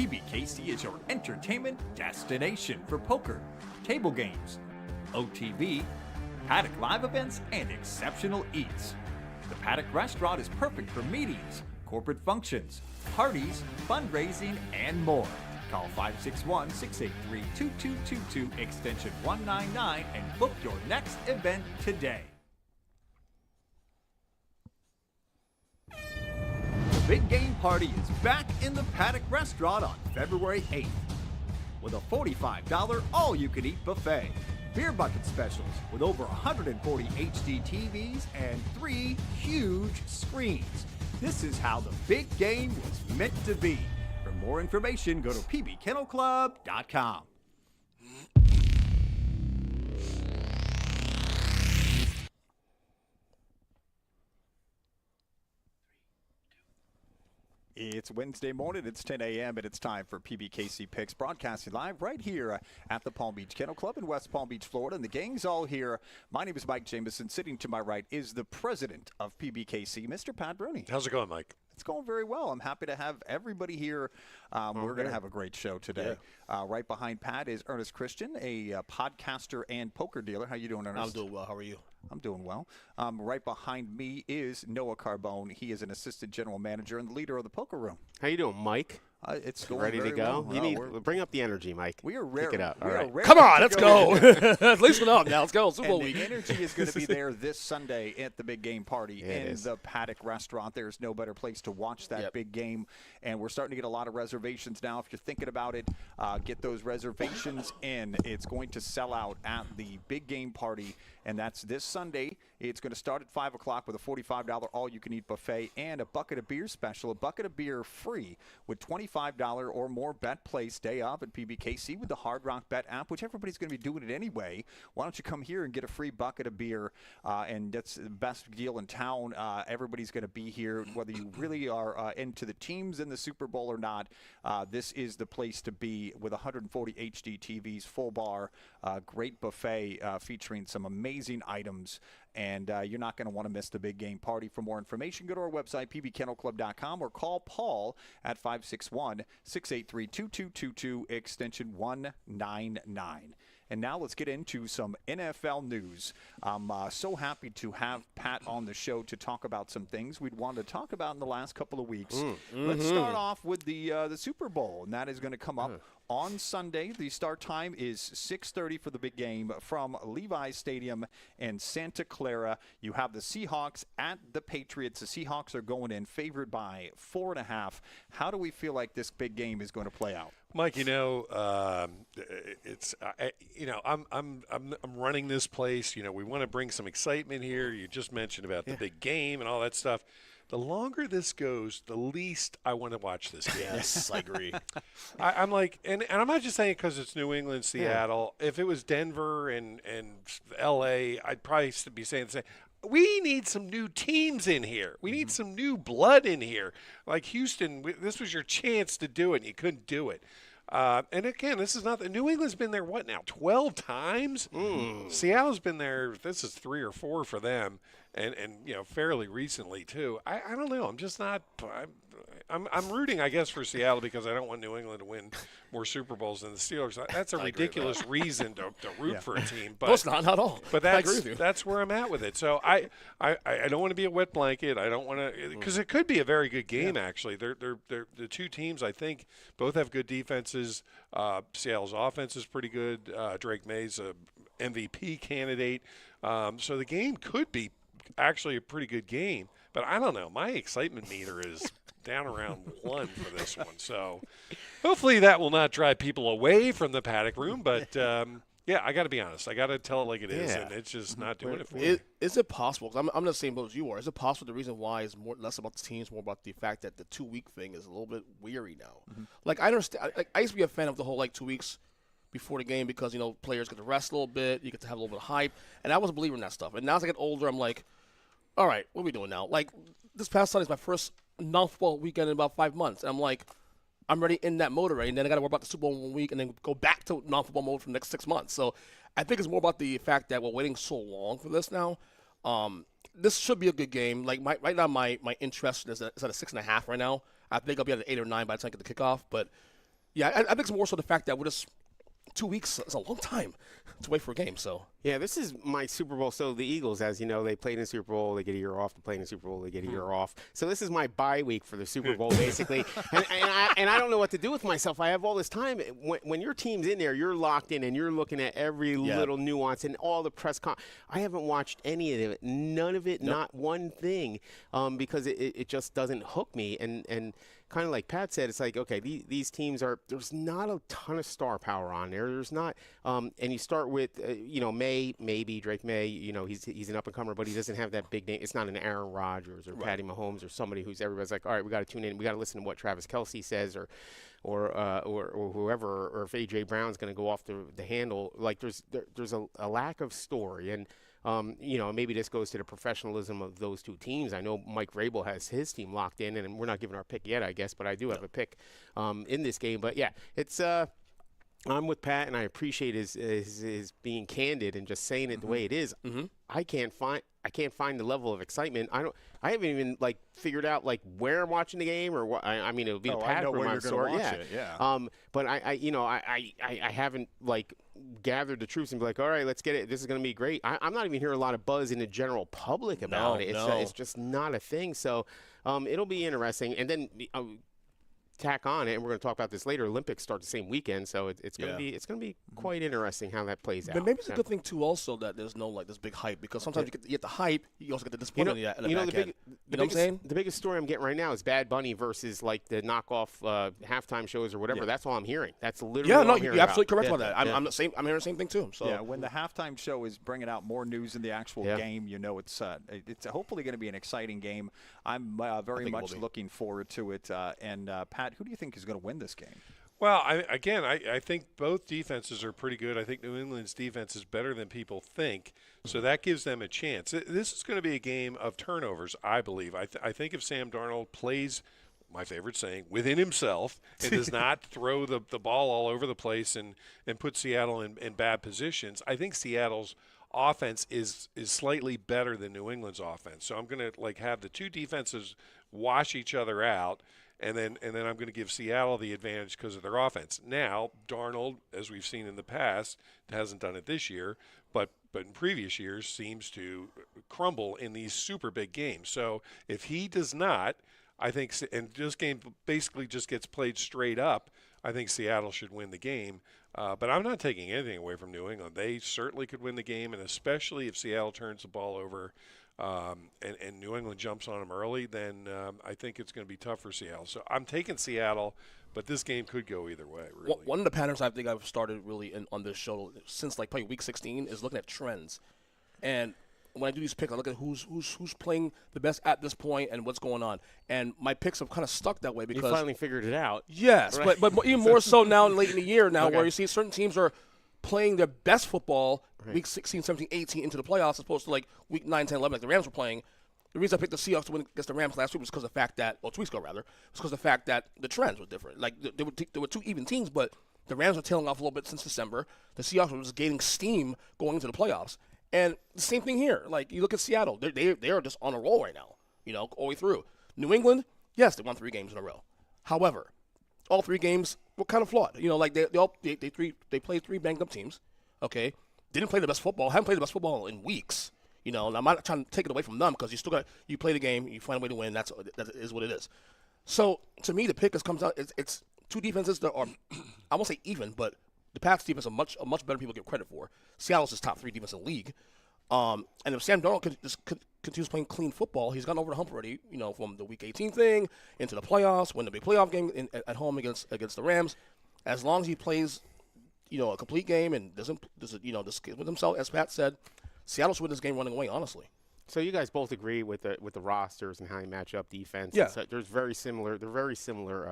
PBKC is your entertainment destination for poker, table games, OTB, Paddock live events, and exceptional eats. The Paddock Restaurant is perfect for meetings, corporate functions, parties, fundraising, and more. Call 561-683-2222 extension 199 and book your next event today. The Big Game Party is back in the Paddock Restaurant on February 8th with a $45 all-you-can-eat buffet, beer bucket specials with over 140 HD TVs and 3 huge screens. This is how the big game was meant to be. For more information, go to pbkennelclub.com. It's Wednesday morning, it's 10 a.m., and it's time for PBKC Picks, broadcasting live right here at the Palm Beach Kennel Club in West Palm Beach, Florida. And the gang's all here. My name is Mike Jameson. Sitting to my right is the president of PBKC, Mr. Pat Bruni. How's it going, Mike? It's going very well. I'm happy to have everybody here. We're going to have a great show today. Yeah. Right behind Pat is Earnest Christian, a podcaster and poker dealer. How you doing, Ernest? I'm doing well. How are you? I'm doing well. Right behind me is Noah Carbone. He is an assistant general manager and the leader of the poker room. How you doing, Mike? It's going ready very to go. well. You need bring up the energy, Mike. We are rare. Pick it up. All right. Come on, let's go. Let's loosen up now. Let's go. Super Bowl week. The energy is going to be there this Sunday at the Big Game Party in the Paddock Restaurant. There's no better place to watch that big game, and we're starting to get a lot of reservations now. If you're thinking about it, get those reservations in. It's going to sell out at the Big Game Party, and that's this Sunday. It's going to start at 5 o'clock with a $45 all-you-can-eat buffet and a bucket of beer special, a bucket of beer free with $25 or more bet place day of at PBKC with the Hard Rock Bet app, which everybody's going to be doing it anyway. Why don't you come here and get a free bucket of beer, and that's the best deal in town. Everybody's going to be here, whether you really are into the teams in the Super Bowl or not. This is the place to be with 140 HD TVs, full bar, great buffet featuring some amazing items. And you're not going to want to miss the Big Game Party. For more information, go to our website, pbkennelclub.com, or call Paul at 561-683-2222, extension 199. And now let's get into some NFL news. I'm so happy to have Pat on the show to talk about some things we'd wanted to talk about in the last couple of weeks. Let's start off with the Super Bowl, and that is going to come up on Sunday. The start time is 6:30 for the big game from Levi's Stadium in Santa Clara. You have the Seahawks at the Patriots. The Seahawks are going in favored by 4.5. How do we feel like this big game is going to play out? Mike, I'm running this place. We want to bring some excitement here. You just mentioned about the big game and all that stuff. The longer this goes, the least I want to watch this game. Yes, I agree. I'm like, and I'm not just saying because it's New England, Seattle. Yeah. If it was Denver and L.A., I'd probably be saying the same. We need some new teams in here. We need some new blood in here. Like Houston, this was your chance to do it, and you couldn't do it. And again, this is not – New England's been there, 12 times? Seattle's been there – this is 3 or 4 for them, and fairly recently too. I don't know. I'm just not I'm rooting, I guess, for Seattle because I don't want New England to win more Super Bowls than the Steelers. That's a ridiculous reason to root for a team. But, no, it's not at all. But that's where I'm at with it. So I don't want to be a wet blanket. I don't want to – because it could be a very good game, actually. They're the two teams, I think, both have good defenses. Seattle's offense is pretty good. Drake May's a MVP candidate. So the game could be actually a pretty good game. But I don't know. My excitement meter is down around 1 for this one. So hopefully that will not drive people away from the Paddock room. But, I got to be honest. I got to tell it like it is, and it's just not doing it for me. Is it possible? Cause I'm the same boat as you are. Is it possible the reason why is less about the teams, more about the fact that the 2-week thing is a little bit weary now? Like, I understand. I used to be a fan of the whole, 2 weeks before the game because, players get to rest a little bit. You get to have a little bit of hype. And I was a believer in that stuff. And now as I get older, I'm like, all right, what are we doing now? Like, this past Sunday is my first non-football weekend in about 5 months. And I'm like, I'm already in that mode already. And then I got to worry about the Super Bowl in 1 week and then go back to non-football mode for the next 6 months. So I think it's more about the fact that we're waiting so long for this now. This should be a good game. Like, right now, my interest is at a 6.5 right now. I think I'll be at an 8 or 9 by the time I get the kickoff. But Yeah, I think it's more so the fact that we're just 2 weeks is a long time to wait for a game. So Yeah, this is my Super Bowl. So the Eagles, as you know, they played in the Super Bowl, they get a year off. They play in the Super Bowl, they get a year off. So this is my bye week for the Super Bowl, basically. and I don't know what to do with myself. I have all this time. When your team's in there, you're locked in, and you're looking at every little nuance and all the press I haven't watched any of it, none of it, not one thing, because it just doesn't hook me. And kind of like Pat said, it's like, okay, these teams there's not a ton of star power on there. There's not, and you start with, Drake May, he's an up-and-comer, but he doesn't have that big name. It's not an Aaron Rodgers or Patty Mahomes or somebody who's everybody's like, all right, we got to tune in. We got to listen to what Travis Kelce says or whoever, or if A.J. Brown's going to go off the handle. Like there's a lack of story. And maybe this goes to the professionalism of those two teams. I know Mike Vrabel has his team locked in, and we're not giving our pick yet, I guess, but I do have a pick in this game. But, yeah, it's I'm with Pat, and I appreciate his being candid and just saying it the way it is. Mm-hmm. I can't find the level of excitement. I haven't even figured out where I'm watching the game or what. I mean, it would be the Pat room I'm sure. Yeah. But I haven't gathered the troops and be like, all right, let's get it. This is going to be great. I'm not even hearing a lot of buzz in the general public about it. It's just not a thing. So it'll be interesting. And then tack on it, and we're going to talk about this later. Olympics start the same weekend, so it's going to be quite interesting how that plays out. But maybe it's a good thing too, also, that there's no this big hype, because sometimes you get the hype, you also get the disappointment. You know what I'm saying? The biggest story I'm getting right now is Bad Bunny versus the knockoff halftime shows or whatever. Yeah. That's all I'm hearing. That's literally all I'm hearing you're absolutely correct about that. I'm the same. I'm hearing the same thing too. So yeah, when the halftime show is bringing out more news than the actual game, it's hopefully going to be an exciting game. I'm very much looking forward to it. And Pat, who do you think is going to win this game? Well, I think both defenses are pretty good. I think New England's defense is better than people think, so that gives them a chance. This is going to be a game of turnovers, I believe. I think if Sam Darnold plays, my favorite saying, within himself, and does not throw the ball all over the place and put Seattle in bad positions, I think Seattle's offense is slightly better than New England's offense. So I'm going to have the two defenses wash each other out. And then I'm going to give Seattle the advantage because of their offense. Now, Darnold, as we've seen in the past, hasn't done it this year, but in previous years seems to crumble in these super big games. So if he does not, I think, and this game basically just gets played straight up, I think Seattle should win the game. But I'm not taking anything away from New England. They certainly could win the game, and especially if Seattle turns the ball over and New England jumps on them early, then I think it's going to be tough for Seattle. So I'm taking Seattle, but this game could go either way, really. One of the patterns I think I've started really on this show since probably week 16 is looking at trends. And when I do these picks, I look at who's playing the best at this point and what's going on. And my picks have kind of stuck that way because you finally figured it out. Yes, right? but even more so now late in the year now, where you see certain teams are playing their best football week 16, 17, 18 into the playoffs as opposed to week 9, 10, 11 like the Rams were playing. The reason I picked the Seahawks to win against the Rams last week was because of the fact that, 2 weeks ago rather, was because of the fact that the trends were different. There were two even teams, but the Rams were tailing off a little bit since December. The Seahawks were just gaining steam going into the playoffs. And the same thing here. You look at Seattle. They are just on a roll right now, all the way through. New England, yes, they won 3 games in a row. However, all 3 games were kind of flawed. They played 3 banged up teams, okay? Didn't play the best football. Haven't played the best football in weeks. And I'm not trying to take it away from them because you play the game, you find a way to win. That is what it is. So to me, the pick comes out. It's 2 defenses that are, I won't say even, but the Pats defense are much better people give credit for. Seattle's his top 3 defense in the league. And if Sam Darnold continues playing clean football, he's gotten over the hump already. From the Week 18 thing into the playoffs, win the big playoff game at home against the Rams. As long as he plays, a complete game and doesn't with himself, as Pat said, Seattle should win this game running away. Honestly. So you guys both agree with the rosters and how you match up defense. Yeah. They're very similar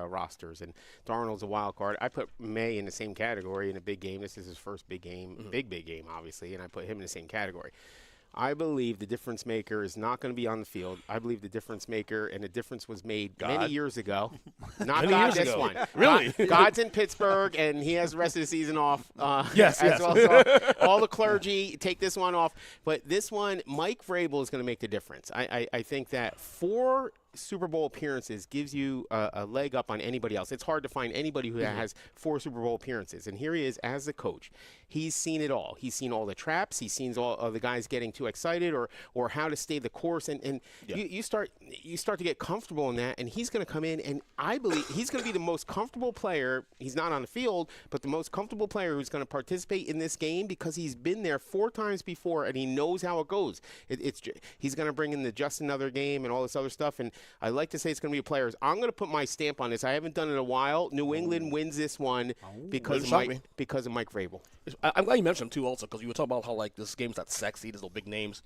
rosters, and Darnold's a wild card. I put May in the same category in a big game. This is his first big game, big game, obviously, and I put him in the same category. I believe the difference maker is not going to be on the field. I believe the difference maker, and the difference was made many years ago. Not God this one. Really? God's in Pittsburgh, and he has the rest of the season off. Yes. Well, so all the clergy, take this one off. But this one, Mike Vrabel is going to make the difference. I think that 4 Super Bowl appearances gives you a leg up on anybody else. It's hard to find anybody who has 4 Super Bowl appearances. And here he is as a coach. He's seen it all. He's seen all the traps. He's seen all of the guys getting too excited or how to stay the course. And you start to get comfortable in that. And he's going to come in, and I believe he's going to be the most comfortable player. He's not on the field, but the most comfortable player who's going to participate in this game because he's been there 4 times before and he knows how it goes. He's going to bring in the just another game and all this other stuff. And I like to say it's going to be players. I'm going to put my stamp on this. I haven't done it in a while. New England wins this one because of Mike Vrabel. I'm glad you mentioned him too, also, because you were talking about how like this game's not sexy. There's no big names.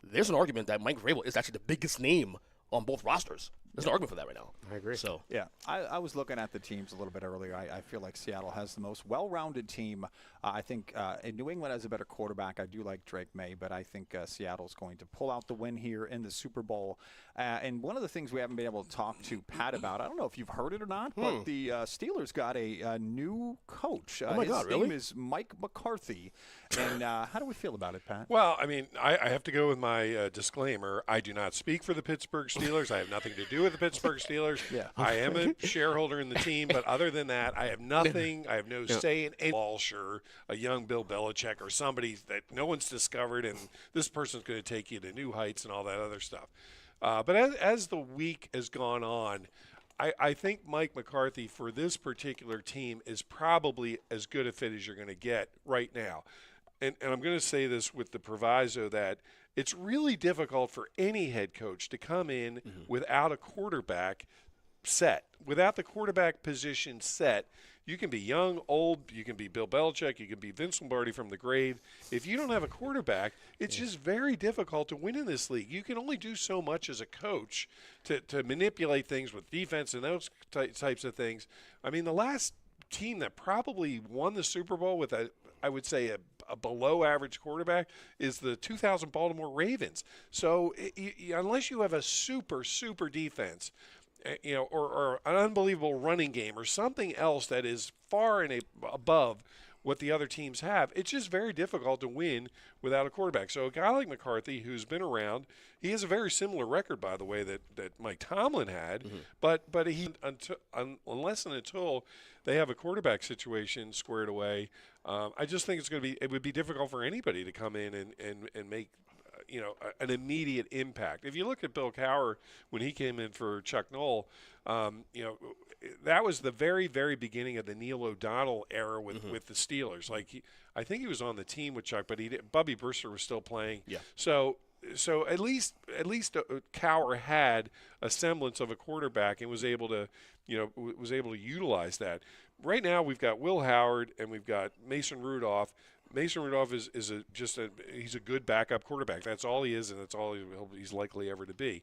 There's an argument that Mike Vrabel is actually the biggest name on both rosters. There's an argument for that right now. I agree. So yeah, I was looking at the teams a little bit earlier. I feel like Seattle has the most well-rounded team. I think New England has a better quarterback. I do like Drake May, but I think Seattle's going to pull out the win here in the Super Bowl. And one of the things we haven't been able to talk to Pat about, I don't know if you've heard it or not, but the Steelers got a new coach. Oh my God, his name is Mike McCarthy. And how do we feel about it, Pat? Well, I mean, I have to go with my disclaimer. I do not speak for the Pittsburgh Steelers. I have nothing to do with the Pittsburgh Steelers. Yeah. I am a shareholder in the team, but other than that, I have nothing. I have no say in any Walsher, a young Bill Belichick, or somebody that no one's discovered, and this person's going to take you to new heights and all that other stuff. But as the week has gone on, I think Mike McCarthy for this particular team is probably as good a fit as you're going to get right now. And I'm going to say this with the proviso that it's really difficult for any head coach to come in without a quarterback set. Without the quarterback position set, you can be young, old, you can be Bill Belichick, you can be Vince Lombardi from the grave. If you don't have a quarterback, it's just very difficult to win in this league. You can only do so much as a coach to manipulate things with defense and those types of things. I mean, the last team that probably won the Super Bowl with I would say a below-average quarterback is the 2000 Baltimore Ravens. So unless you have a super defense, or an unbelievable running game or something else that is far and above what the other teams have, it's just very difficult to win without a quarterback. So a guy like McCarthy, who's been around, he has a very similar record, by the way, that Mike Tomlin had, but he unless and until they have a quarterback situation squared away, I just think it would be difficult for anybody to come in and make an immediate impact. If you look at Bill Cowher when he came in for Chuck Noll, that was the very, very beginning of the Neil O'Donnell era with the Steelers. I think he was on the team with Chuck, but Bubby Brister was still playing. Yeah. So at least Cowher had a semblance of a quarterback and was able to utilize that. Right now we've got Will Howard and we've got Mason Rudolph. Mason Rudolph is he's a good backup quarterback. That's all he is, and that's all he's likely ever to be.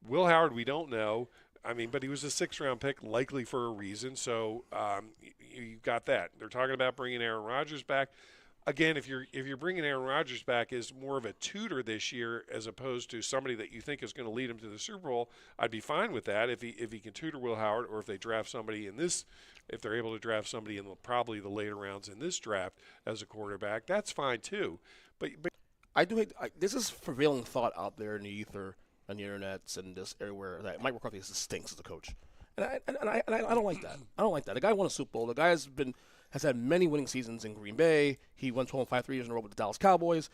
Will Howard, we don't know. I mean, but he was a 6th-round pick, likely for a reason. So you've got that. They're talking about bringing Aaron Rodgers back. Again, if you're bringing Aaron Rodgers back as more of a tutor this year as opposed to somebody that you think is going to lead him to the Super Bowl, I'd be fine with that if he can tutor Will Howard, or if they draft somebody if they're able to draft somebody in probably the later rounds in this draft as a quarterback, that's fine too. But I do hate this is prevailing thought out there in the ether and the internets and this everywhere that Mike McCarthy stinks as a coach, and I don't like that. I don't like that. The guy won a Super Bowl. The guy has had many winning seasons in Green Bay. He won 12-5 3 years in a row with the Dallas Cowboys.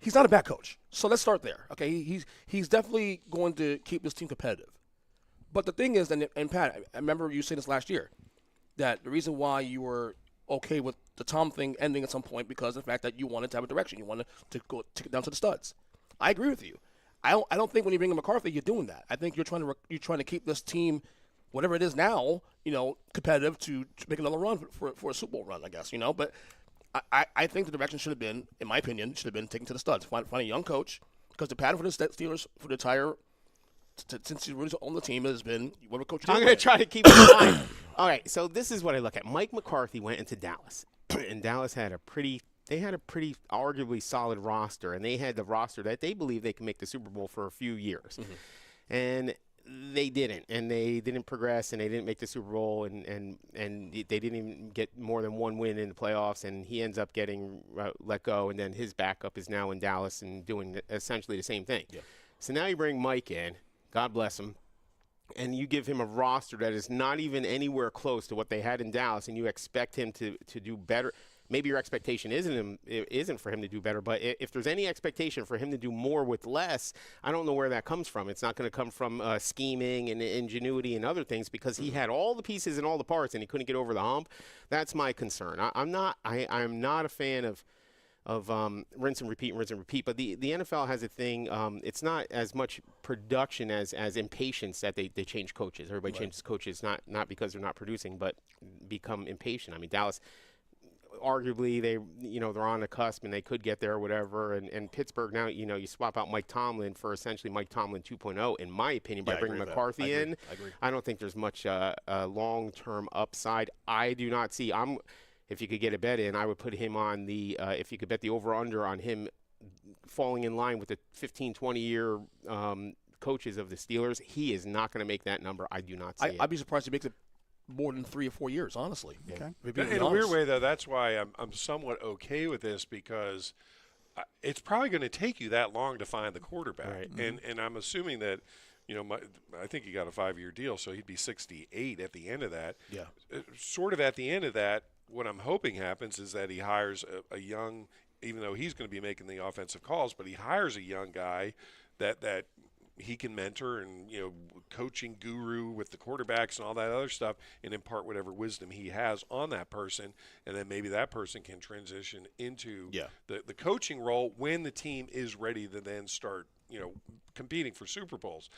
He's not a bad coach. So let's start there. Okay, he's definitely going to keep this team competitive. But the thing is, and Pat, I remember you saying this last year, that the reason why you were okay with the Tom thing ending at some point because of the fact that you wanted to have a direction. You wanted to go down to the studs. I agree with you. I don't think when you bring in McCarthy, you're doing that. I think you're trying to keep this team, whatever it is now, competitive to make another run for a Super Bowl run, I guess, But I think the direction should have been, in my opinion, taken to the studs. Find a young coach, because the pattern for the Steelers for the entire since he's really on the team has been whatever coach. I'm going to try to keep it in mind. All right, so this is what I look at. Mike McCarthy went into Dallas, and Dallas had a pretty arguably solid roster, and they had the roster that they believe they can make the Super Bowl for a few years. And they didn't, and they didn't progress, and they didn't make the Super Bowl, and they didn't even get more than one win in the playoffs, and he ends up getting let go, and then his backup is now in Dallas and doing essentially the same thing. Yeah. So now you bring Mike in, God bless him, and you give him a roster that is not even anywhere close to what they had in Dallas, and you expect him to do better. Maybe your expectation isn't for him to do better, but if there's any expectation for him to do more with less, I don't know where that comes from. It's not going to come from scheming and ingenuity and other things, because he had all the pieces and all the parts and he couldn't get over the hump. That's my concern. I'm not a fan of rinse and repeat, but the NFL has a thing. It's not as much production as impatience that they change coaches. Everybody changes coaches not because they're not producing, but become impatient. I mean, Dallas, arguably they're on the cusp and they could get there or whatever, and Pittsburgh now, you swap out Mike Tomlin for essentially Mike Tomlin 2.0 in my opinion by bringing McCarthy in. I agree. I don't think there's much long-term upside. I do not see. If you could get a bet in, I would put him on the if you could bet the over-under on him falling in line with the 15-20 year coaches of the Steelers. He is not going to make that number. I do not see it. I'd be surprised if he makes it more than 3 or 4 years, honestly. Okay. In a weird way, though, that's why I'm somewhat okay with this, because it's probably going to take you that long to find the quarterback. Right. And I'm assuming that, I think he got a 5-year deal, so he'd be 68 at the end of that. Yeah. Sort of at the end of that, what I'm hoping happens is that he hires a young, even though he's going to be making the offensive calls, but he hires a young guy that he can mentor and, coaching guru with the quarterbacks and all that other stuff, and impart whatever wisdom he has on that person. And then maybe that person can transition into the coaching role when the team is ready to then start, competing for Super Bowls.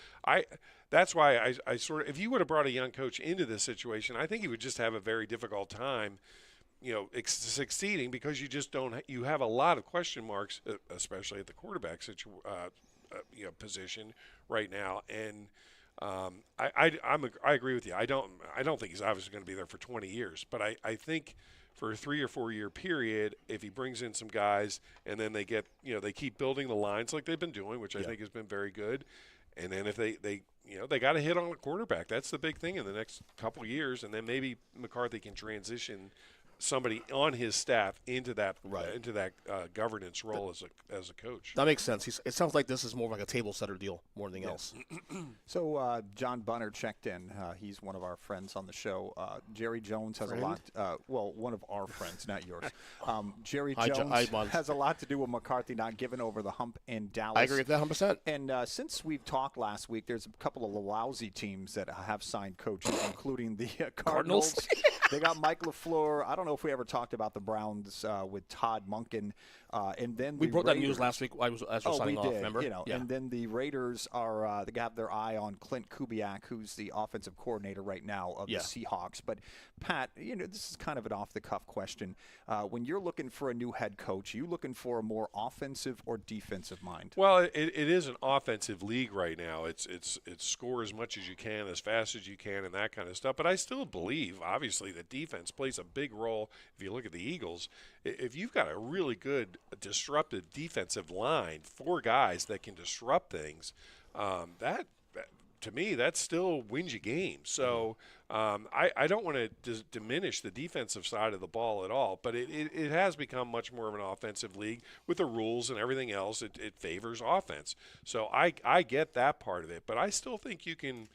That's why I sort of, if you would have brought a young coach into this situation, I think he would just have a very difficult time, succeeding, because you have a lot of question marks, especially at the quarterback position right now. And I agree with you. I don't think he's obviously going to be there for 20 years, but I think for a 3 or 4 year period, if he brings in some guys and then they get, they keep building the lines like they've been doing, which I think has been very good. And then if they got to hit on a quarterback, that's the big thing in the next couple of years. And then maybe McCarthy can transition somebody on his staff into that governance role as a coach. That makes sense. It sounds like this is more like a table setter deal more than anything else. So John Bunner checked in. He's one of our friends on the show. Jerry Jones has a lot. One of our friends, not yours. Jerry Jones has a lot to do with McCarthy not giving over the hump in Dallas. I agree with that 100%. And since we've talked last week, there's a couple of lousy teams that have signed coaches, including the Cardinals. They got Mike LaFleur. I don't know if we ever talked about the Browns with Todd Monken. And then we brought that news last week as we were signing off, remember? And then the Raiders are they have their eye on Clint Kubiak, who's the offensive coordinator right now of the Seahawks. But Pat, this is kind of an off-the-cuff question. When you're looking for a new head coach, are you looking for a more offensive or defensive mind? Well, it is an offensive league right now. It's score as much as you can, as fast as you can, and that kind of stuff. But I still believe, obviously, that defense plays a big role. If you look at the Eagles, if you've got a really good disruptive defensive line, 4 guys that can disrupt things, that to me, that still wins you games. So I don't want to diminish the defensive side of the ball at all, but it has become much more of an offensive league with the rules and everything else. It favors offense. So I get that part of it, but I still think you can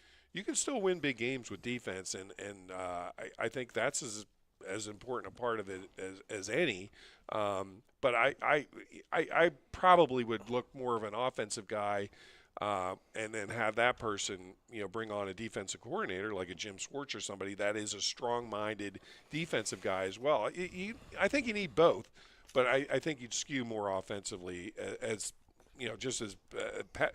still win big games with defense, and I think that's as important a part of it as any. But I probably would look more of an offensive guy, and then have that person, bring on a defensive coordinator like a Jim Schwartz or somebody that is a strong-minded defensive guy as well. I think you need both, but I think you'd skew more offensively as just as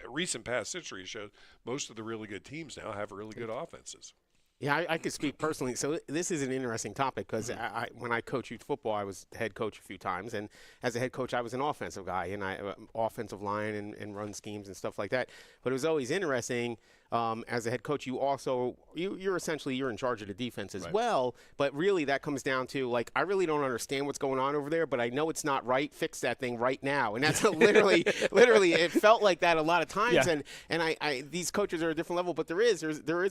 recent past history shows. Most of the really good teams now have really good offenses. Yeah, I could speak personally. So this is an interesting topic because when I coached youth football, I was head coach a few times. And as a head coach, I was an offensive guy, and offensive line and run schemes and stuff like that. But it was always interesting. As a head coach, you're essentially in charge of the defense as well. But really, that comes down to, I really don't understand what's going on over there, but I know it's not right. Fix that thing right now. And that's literally, it felt like that a lot of times. Yeah. And these coaches are a different level, but there is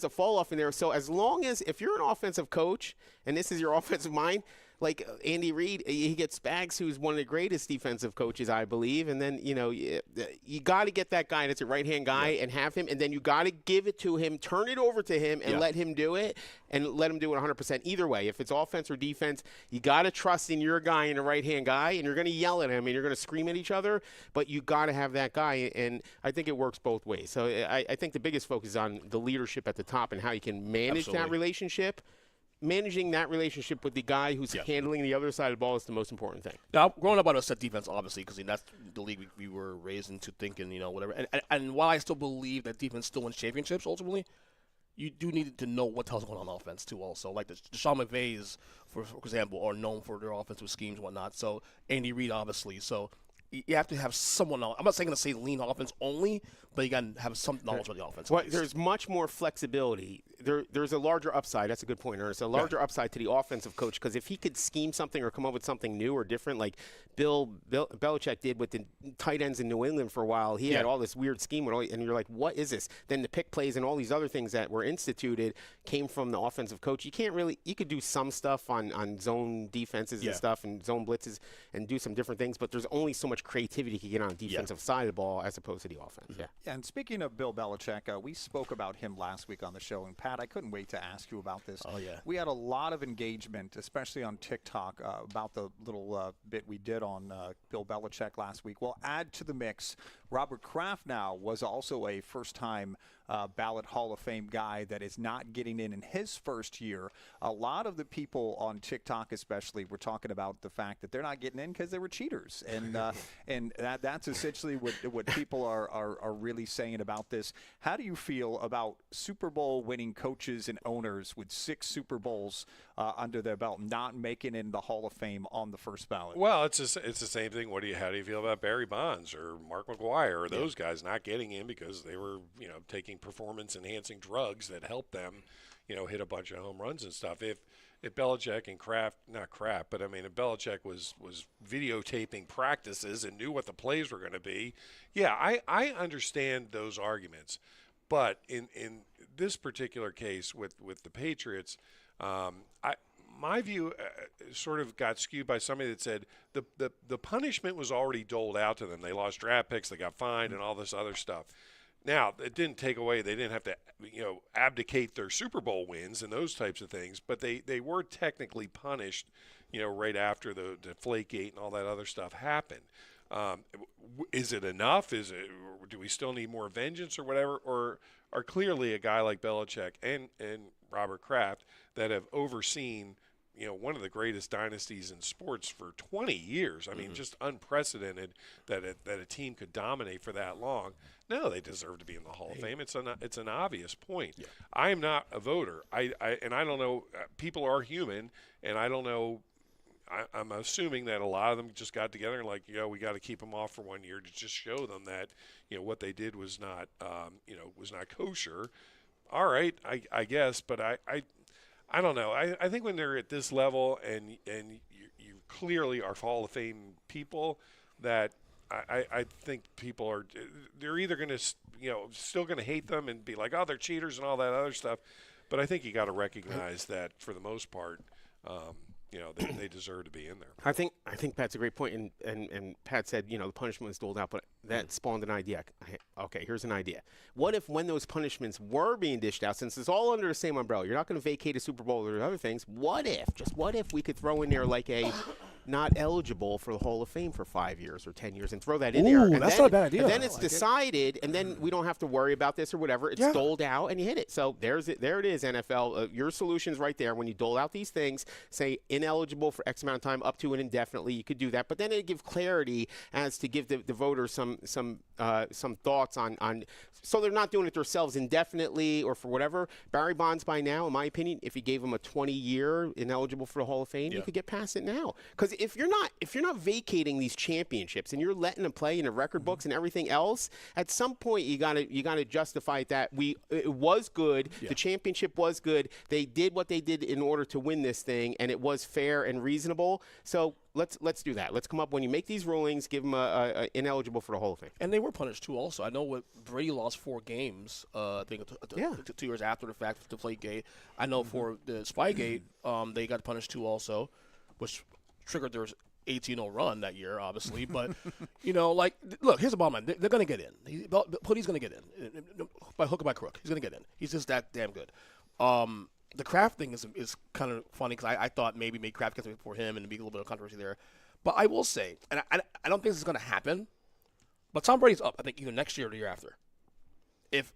a fall off in there. So as long as if you're an offensive coach and this is your offensive mind, like Andy Reid, he gets Spags, who's one of the greatest defensive coaches, I believe. And then, you got to get that guy that's a right-hand guy and have him. And then you got to give it to him, turn it over to him, and let him do it. And let him do it 100%. Either way, if it's offense or defense, you got to trust in your guy and a right-hand guy. And you're going to yell at him and you're going to scream at each other. But you got to have that guy. And I think it works both ways. So I think the biggest focus is on the leadership at the top and how you can manage that relationship. Managing that relationship with the guy who's handling the other side of the ball is the most important thing. Now, growing up on a set defense, obviously, because that's the league we were raised into thinking, whatever. And while I still believe that defense still wins championships, ultimately, you do need to know what the hell's going on offense, too, also. Like the Sean McVays, for example, are known for their offensive schemes and whatnot. So Andy Reid, obviously. So you have to have someone else. I'm not saying to say lean offense only, but you got to have some knowledge of the offense. Well, there's much more flexibility. There's a larger upside. That's a good point, Ernest. A larger upside to the offensive coach, because if he could scheme something or come up with something new or different, like Bill Belichick did with the tight ends in New England for a while, he had all this weird scheme, and you're like, what is this? Then the pick plays and all these other things that were instituted came from the offensive coach. You could do some stuff on zone defenses and stuff and zone blitzes and do some different things, but there's only so much creativity you can get on the defensive side of the ball as opposed to the offense. And speaking of Bill Belichick, we spoke about him last week on the show. And, Pat, I couldn't wait to ask you about this. Oh, yeah. We had a lot of engagement, especially on TikTok, about the little bit we did on Bill Belichick last week. Well, add to the mix, Robert Kraft now was also a first-time ballot Hall of Fame guy that is not getting in his first year. A lot of the people on TikTok especially were talking about the fact that they're not getting in because they were cheaters. And that's essentially what people are really saying about this. How do you feel about Super Bowl winning coaches and owners with 6 Super Bowls under their belt not making in the Hall of Fame on the first ballot? Well, it's the same thing. How do you feel about Barry Bonds or Mark McGwire or those guys not getting in because they were taking performance-enhancing drugs that helped them, hit a bunch of home runs and stuff. If Belichick and Kraft, not Kraft, but if Belichick was videotaping practices and knew what the plays were going to be, I understand those arguments. But in this particular case with the Patriots, my view sort of got skewed by somebody that said the punishment was already doled out to them. They lost draft picks, they got fined, and all this other stuff. Now, it didn't take away, they didn't have to, abdicate their Super Bowl wins and those types of things, but they were technically punished, right after the Deflategate and all that other stuff happened. Is it enough? Do we still need more vengeance or whatever? Or are clearly a guy like Belichick and Robert Kraft that have overseen, one of the greatest dynasties in sports for 20 years. I mean, just unprecedented that a team could dominate for that long. No, they deserve to be in the Hall of Fame. It's an obvious point. Yeah. I am not a voter. I don't know. People are human, and I don't know. I'm assuming that a lot of them just got together and we got to keep them off for 1 year to just show them that what they did was not was not kosher. All right, I guess, but I don't know. I think when they're at this level and you clearly are Hall of Fame people, that I think people they're either going to still going to hate them and be like, oh, they're cheaters and all that other stuff. But I think you got to recognize that for the most part, they deserve to be in there. I think Pat's a great point, and Pat said the punishment was doled out, but that spawned an idea. Okay, here's an idea. What if when those punishments were being dished out, since it's all under the same umbrella, you're not going to vacate a Super Bowl or other things? What if we could throw in there like a not eligible for the Hall of Fame for 5 years or 10 years and throw that in there? And that's not a bad idea. And then it's decided, and then we don't have to worry about this or whatever. It's doled out, and you hit it. So there it is, NFL. Your solution's right there. When you dole out these things, say ineligible for X amount of time, up to and indefinitely, you could do that. But then it'd give clarity as to give the voters some thoughts on so they're not doing it themselves indefinitely or for whatever. Barry Bonds, by now, in my opinion, if you gave him a 20-year ineligible for the Hall of Fame, you could get past it now. Because if you're not vacating these championships and you're letting them play in the record books and everything else, at some point you gotta justify that it was good. The championship was good. They did what they did in order to win this thing, and it was fair and reasonable. So let's do that. Let's come up when you make these rulings, give them a ineligible for the Hall of Fame. And they were punished too. Also, I know what Brady lost 4 games. I think 2 years after the fact with the Deflategate. I know for the Spygate, they got punished too. Also, which triggered their 18-0 run that year, obviously. But, like, look, here's the bottom line. They're going to get in. Hoodie's going to get in. By hook or by crook, he's going to get in. He's just that damn good. The Kraft thing is kind of funny because I thought maybe Kraft gets before him and be a little bit of controversy there. But I will say, and I don't think this is going to happen, but Tom Brady's up, I think, either next year or the year after. If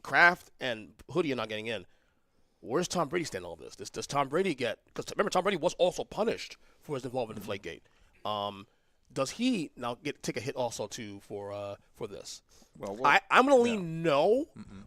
Kraft and Hoodie are not getting in, where's Tom Brady stand in all of this? Does Tom Brady get – because remember, Tom Brady was also punished for his involvement in Deflategate. Does he now take a hit also, too, for this? Well, I'm going to lean no,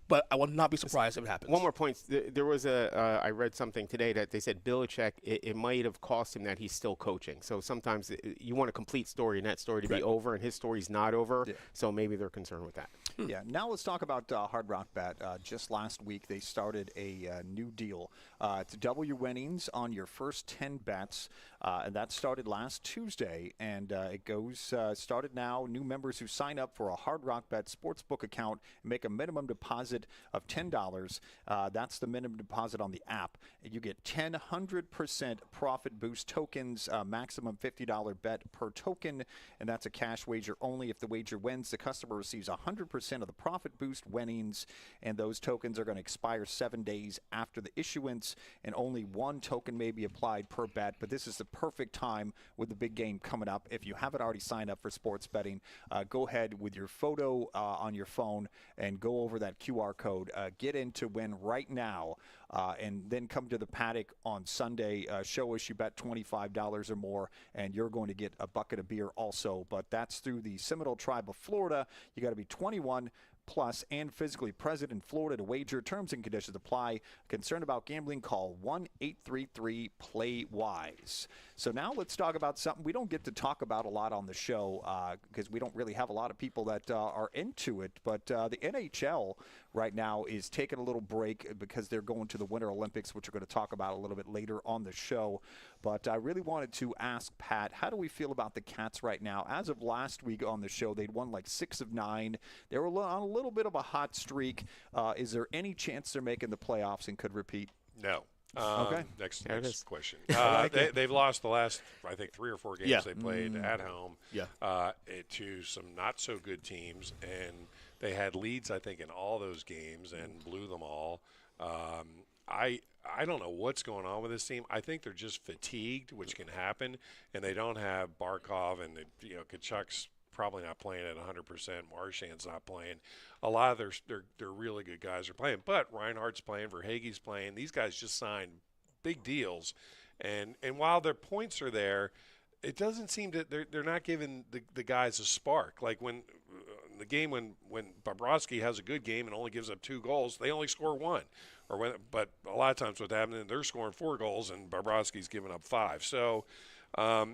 but I would not be surprised if it happens. One more point. There was I read something today that they said Belichick, it might have cost him that he's still coaching. So sometimes you want a complete story and that story to be over, and his story's not over. Yeah. So maybe they're concerned with that. Yeah. Now let's talk about Hard Rock Bet. Just last week, they started a new deal. It's W winnings on your first 10 bets, and that started last Tuesday, and it goes started now. New members who sign up for a Hard Rock Bet sportsbook account and make a minimum deposit of $10. That's the minimum deposit on the app. You get 100% profit boost tokens, maximum $50 bet per token, and that's a cash wager only. If the wager wins, the customer receives 100% of the profit boost winnings, and those tokens are going to expire 7 days after the issuance, and only one token may be applied per bet. But this is the perfect time with the big game coming up. If you haven't already signed up for sports betting, go ahead with your photo on your phone and go over that QR code. Get in to win right now, and then come to the paddock on Sunday. Show us you bet $25 or more, and you're going to get a bucket of beer also. But that's through the Seminole Tribe of Florida. You got to be 21 plus and physically present in Florida to wager. Terms and conditions apply. Concerned about gambling? Call 1-833-PLAY-WISE. So now let's talk about something we don't get to talk about a lot on the show because we don't really have a lot of people that are into it. But the NHL right now is taking a little break because they're going to the Winter Olympics, which we're going to talk about a little bit later on the show. But I really wanted to ask Pat, how do we feel about the Cats right now? As of last week on the show, they'd won like 6 of 9. They were on a little bit of a hot streak. Is there any chance they're making the playoffs and could repeat? No. Okay. Next question. They've lost the last, I think, 3 or 4 games they played at home to some not-so-good teams, and they had leads, I think, in all those games and blew them all. I don't know what's going on with this team. I think they're just fatigued, which can happen, and they don't have Barkov, and Kachuk's probably not playing at 100%. Marchand's not playing. A lot of their really good guys are playing, but Reinhardt's playing, Verhaeghe's playing. These guys just signed big deals, and while their points are there, it doesn't seem that they're not giving the guys a spark. Like when the game when Bobrovsky has a good game and only gives up 2 goals, they only score 1. But a lot of times what's happening, they're scoring 4 goals and Bobrovsky's giving up 5. So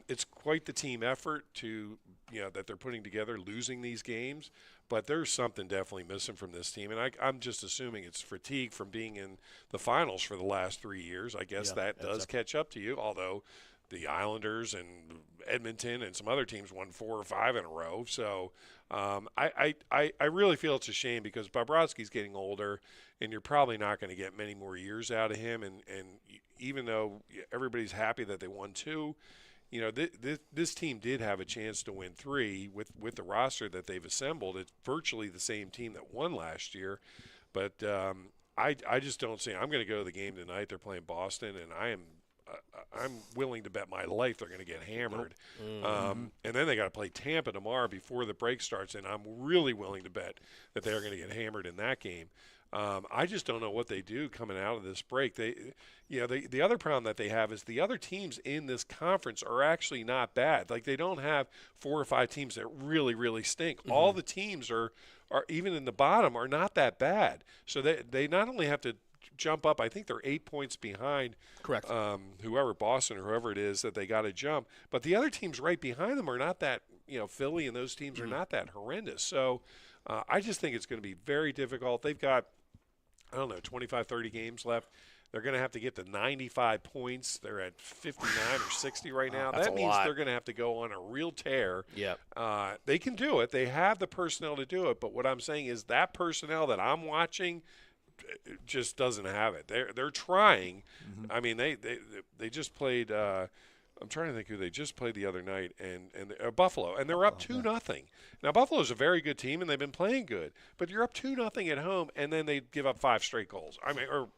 it's quite the team effort that they're putting together, losing these games. But there's something definitely missing from this team, and I'm just assuming it's fatigue from being in the finals for the last 3 years. I guess that does catch up to you, although the Islanders and Edmonton and some other teams won 4 or 5 in a row. So I really feel it's a shame because Bobrovsky's getting older, and you're probably not going to get many more years out of him. And even though everybody's happy that they won 2, this team did have a chance to win 3 with the roster that they've assembled. It's virtually the same team that won last year. But I just don't see – I'm going to go to the game tonight. They're playing Boston, and I'm willing to bet my life they're going to get hammered. And then they got to play Tampa tomorrow before the break starts, and I'm really willing to bet that they're going to get hammered in that game. I just don't know what they do coming out of this break. The other problem that they have is the other teams in this conference are actually not bad. Like they don't have 4 or 5 teams that really, really stink. Mm-hmm. All the teams are even in the bottom are not that bad. So they not only have to jump up, I think they're 8 points behind. Correct. Whoever, Boston or whoever it is that they got to jump. But the other teams right behind them are not that, Philly and those teams are not that horrendous. So I just think it's going to be very difficult. They've got, 25, 30 games left. They're going to have to get to 95 points. They're at 59 or 60 right now. That means they're going to have to go on a real tear. Yep. They can do it. They have the personnel to do it. But what I'm saying is that personnel that I'm watching just doesn't have it. They're trying. Mm-hmm. I mean, they just played I'm trying to think who they just played the other night, and Buffalo, and they're up 2-0. Now Buffalo's a very good team, and they've been playing good, but you're up 2-0 at home, and then they give up 5 straight goals. I mean, or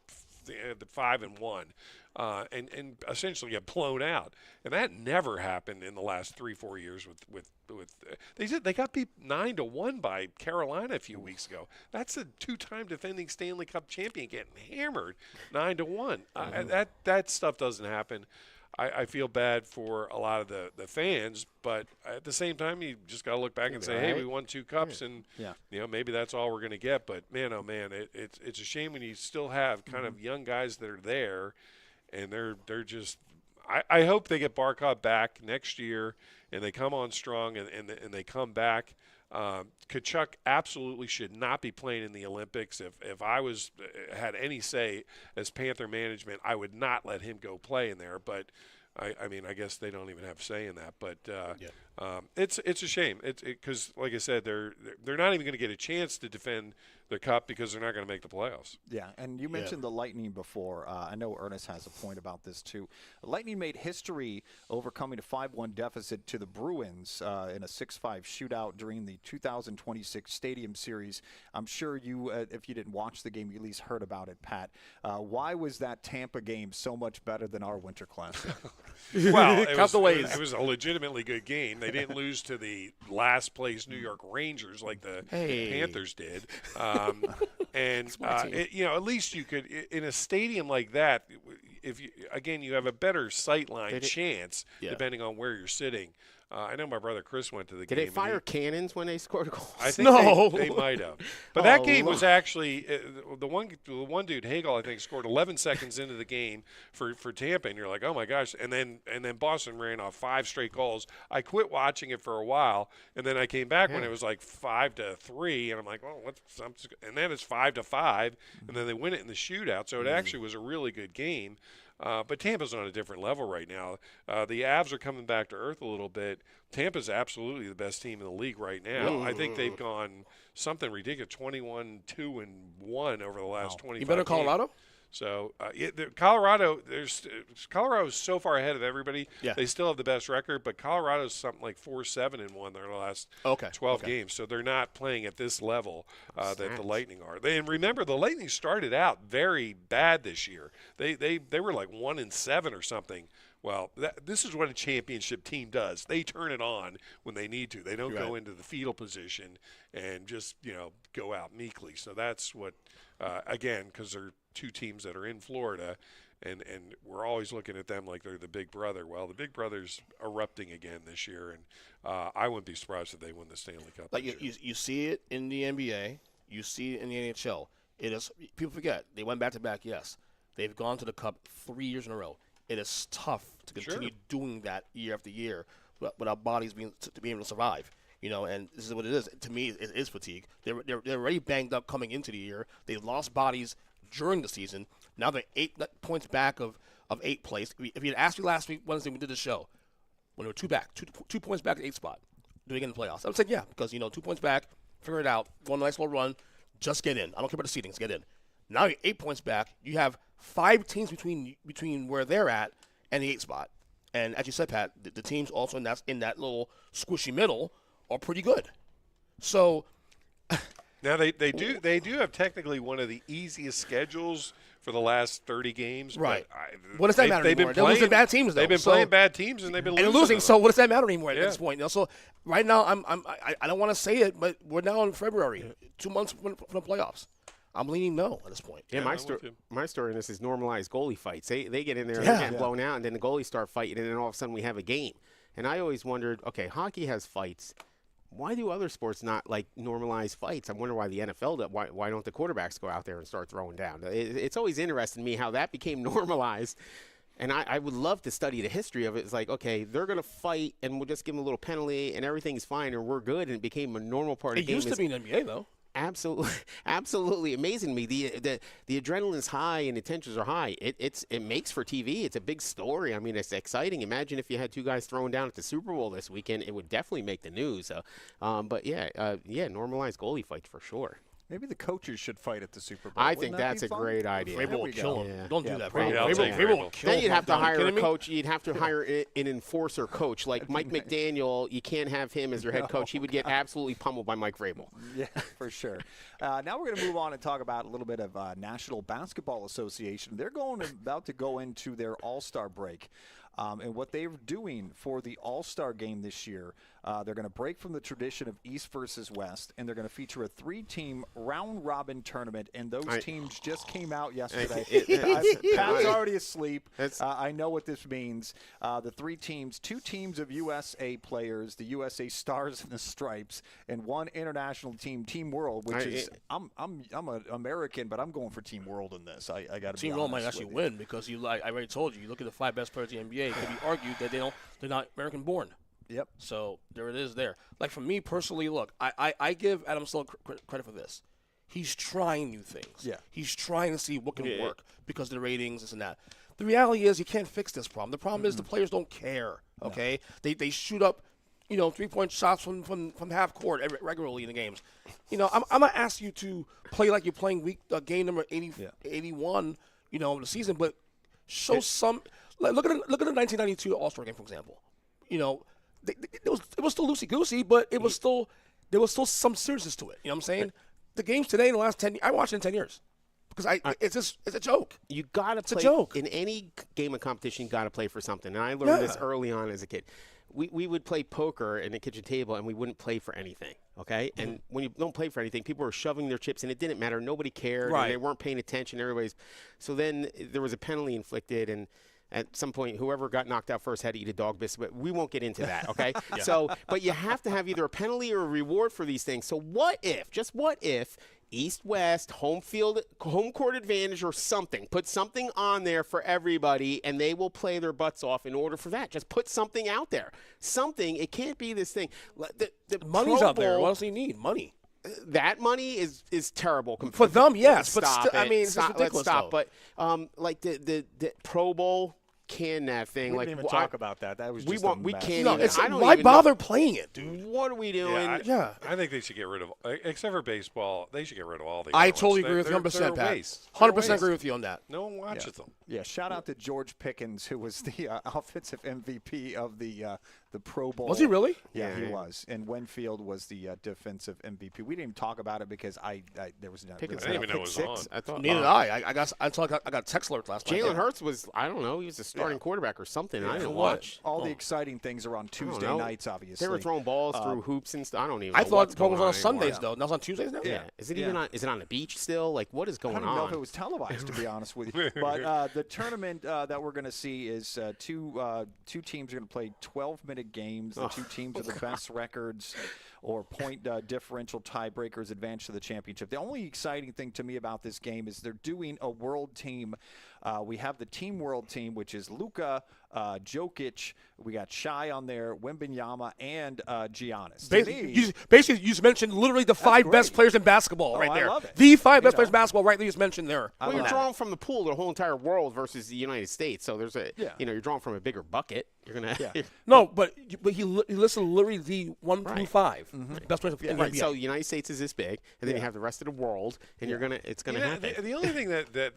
the 5-1, and essentially get blown out, and that never happened in the last 3-4 years. With they got beat 9-1 by Carolina a few weeks ago. That's a 2-time defending Stanley Cup champion getting hammered 9-1. That stuff doesn't happen. I feel bad for a lot of the fans, but at the same time, you just got to look back and say, hey, we won 2 cups, and maybe that's all we're going to get. But, man, oh, man, it's a shame when you still have kind of young guys that are there, and they're just – I hope they get Barkov back next year, and they come on strong, and they come back. Tkachuk absolutely should not be playing in the Olympics. If I had any say as Panther management, I would not let him go play in there. But I mean, I guess they don't even have say in that. But it's a shame. Because like I said, they're not even going to get a chance to defend the cup because they're not going to make the playoffs. Yeah, and you mentioned the Lightning before. I know Earnest has a point about this too. The Lightning made history overcoming a 5-1 deficit to the Bruins in a 6-5 shootout during the 2026 Stadium Series. I'm sure you, if you didn't watch the game, you at least heard about it, Pat. Why was that Tampa game so much better than our Winter Classic? Well, it was a legitimately good game. They didn't lose to the last place New York Rangers like the Panthers did. At least you could in a stadium like that. If you have a better sightline chance depending on where you're sitting. I know my brother Chris went to the game. Did they fire cannons when they scored a goal? I think they might have. But that game was actually the one dude, Hagel, I think, scored 11 seconds into the game for Tampa, and you're like, oh my gosh! And then Boston ran off 5 straight goals. I quit watching it for a while, and then I came back when it was like 5-3, and I'm like, well, and then it's 5-5, and then they win it in the shootout. So it actually was a really good game. But Tampa's on a different level right now. The Avs are coming back to earth a little bit. Tampa's absolutely the best team in the league right now. I think they've gone something ridiculous, 21-2-1 over the last 25 You better Colorado? Games. So Colorado's so far ahead of everybody. Yeah. They still have the best record, but Colorado's something like 4-7-1 their last 12 games. So they're not playing at this level that the Lightning are. And remember, the Lightning started out very bad this year. They were like 1-7 or something. Well, this is what a championship team does. They turn it on when they need to. They don't go into the fetal position and just go out meekly. So that's what again, because they're 2 teams that are in Florida, and we're always looking at them like they're the big brother. Well, the big brother's erupting again this year, and I wouldn't be surprised if they win the Stanley Cup. Like you see it in the NBA, you see it in the NHL. It is, people forget they went back-to-back. Yes, they've gone to the Cup 3 years in a row. It is tough to continue doing that year after year without bodies being able to survive. And this is what it is. To me, it is fatigue. They're already banged up coming into the year. They lost bodies during the season. Now they're 8 points back of 8th place. If you had asked me last week, Wednesday, when we did the show, when they were 2 points back at 8th spot, do they get in the playoffs? I would say yeah, because 2 points back, figure it out, go on a nice little run, just get in. I don't care about the seedings, get in. Now you're 8 points back. You have 5 teams between where they're at and the 8th spot. And as you said, Pat, the teams also in that little squishy middle are pretty good. So now they do have technically one of the easiest schedules for the last 30 games. Right. What does that matter anymore? They're losing bad teams, though. They've been playing bad teams, and they've been losing. So what does that matter anymore at this point? So right now, I don't want to say it, but we're now in February, 2 months from the playoffs. I'm leaning no at this point. Yeah, my story in this is normalized goalie fights. They get in there and they're getting blown out, and then the goalies start fighting, and then all of a sudden we have a game. And I always wondered, okay, hockey has fights. Why do other sports not normalize fights? I wonder why the NFL why don't the quarterbacks go out there and start throwing down? It's always interesting to me how that became normalized. And I would love to study the history of it. It's like, okay, they're going to fight, and we'll just give them a little penalty, and everything's fine, and we're good, and it became a normal part of the game. It used to be in the NBA, though. Absolutely amazing to me. The adrenaline's high and the tensions are high. It makes for TV. It's a big story. I mean, it's exciting. Imagine if you had 2 guys throwing down at the Super Bowl this weekend. It would definitely make the news. But normalized goalie fights for sure. Maybe the coaches should fight at the Super Bowl. I Wouldn't think that that's be a fun? great idea. Vrabel will we kill go. him. Yeah. Don't do Yeah, that. Vrabel- I'll take Vrabel will Vrabel. kill Then him. you'd have to Are you hire kidding a me? coach. You'd have to hire an enforcer coach like Mike McDaniel. You can't have him as your head coach. He would get absolutely pummeled by Mike Vrabel. Yeah, for sure. Now we're going to move on and talk about a little bit of National Basketball Association. They're about to go into their All-Star break. And what they're doing for the All-Star game this year, they're going to break from the tradition of East versus West, and they're going to feature a 3-team round-robin tournament, and those teams just came out yesterday. Pat's already asleep. I know what this means. The 3 teams, 2 teams of USA players, the USA Stars and the Stripes, and 1 international team, Team World, which is I'm an American, but I'm going for Team World in this. I got to be honest. Team World might actually win because I already told you. You look at the 5 best players in the NBA. It could be argued that they're not American born. Yep. So there it is there. Like for me personally, look, I give Adam Silver credit for this. He's trying new things. Yeah. He's trying to see what can work because of the ratings, this and that. The reality is you can't fix this problem. The problem is the players don't care. Okay. No. They shoot up, 3-point shots from half court regularly in the games. I'm not asking you to play like you're playing game number 81, in the season, but show some. Like, look at the 1992 All-Star game, for example. It was still loosey-goosey, but there was still some seriousness to it. You know what I'm saying? The games today in the last 10 years, I watched it in 10 years. Because it's a joke. You got to play. It's a joke. In any game of competition, you got to play for something. And I learned this early on as a kid. We would play poker in the kitchen table, and we wouldn't play for anything, okay? And when you don't play for anything, people were shoving their chips, and it didn't matter. Nobody cared, and they weren't paying attention. So then there was a penalty inflicted, and at some point, whoever got knocked out first had to eat a dog biscuit. We won't get into that, okay? So, but you have to have either a penalty or a reward for these things. So what if, East-West, home court advantage or something. Put something on there for everybody, and they will play their butts off in order for that. Just put something out there. Something. It can't be this thing. The money's out there. What else do you need? Money. That money is terrible. For them, yes. But stop I mean, it's stop, ridiculous. Let's stop. But like the Pro Bowl. Can that thing we like didn't even talk about that? That was just we can't. No, even, it's I don't why even bother know. playing it, dude? What are we doing? I think they should get rid of, except for baseball. They should get rid of all the. I other totally ones. agree with you, 100%, Pat. 100% agree with you on that. No one watches them. Yeah, shout out to George Pickens, who was the offensive MVP of the Pro Bowl. Was he really? Yeah, he was. And Winfield was the defensive MVP. We didn't even talk about it because there was no. Pickens I didn't even know it was on. I thought. Neither did I. I got text alerts last night. Jalen Hurts was, I don't know, he was a starting quarterback or something. I didn't watch. All the exciting things are on Tuesday nights, obviously. They were throwing balls through hoops and stuff. I don't even know. I thought the Pro Bowl was on anymore. Sundays, though. Now it's on Tuesdays now? Yeah. Is it even on? Is it on the beach still? Like, what is going on? I don't know if it was televised, to be honest with you. But the tournament that we're going to see is two teams are going to play 12-minute games. The two teams with the best records or point differential tiebreakers advance to the championship. The only exciting thing to me about this game is they're doing a world team. We have the Team World team, which is Luka, Jokic. We got Shai on there, Wembanyama, and Giannis. Basically, you just mentioned literally the 5 best players in basketball right there. I love it. The 5 best players in basketball right there you just mentioned there. Well, you're drawing from the pool the whole entire world versus the United States. So there's you're drawing from a bigger bucket. You're gonna. No, but he listed literally the 1 through 5 best players in the NBA. So the United States is this big, and then you have the rest of the world, and it's gonna happen. The only thing that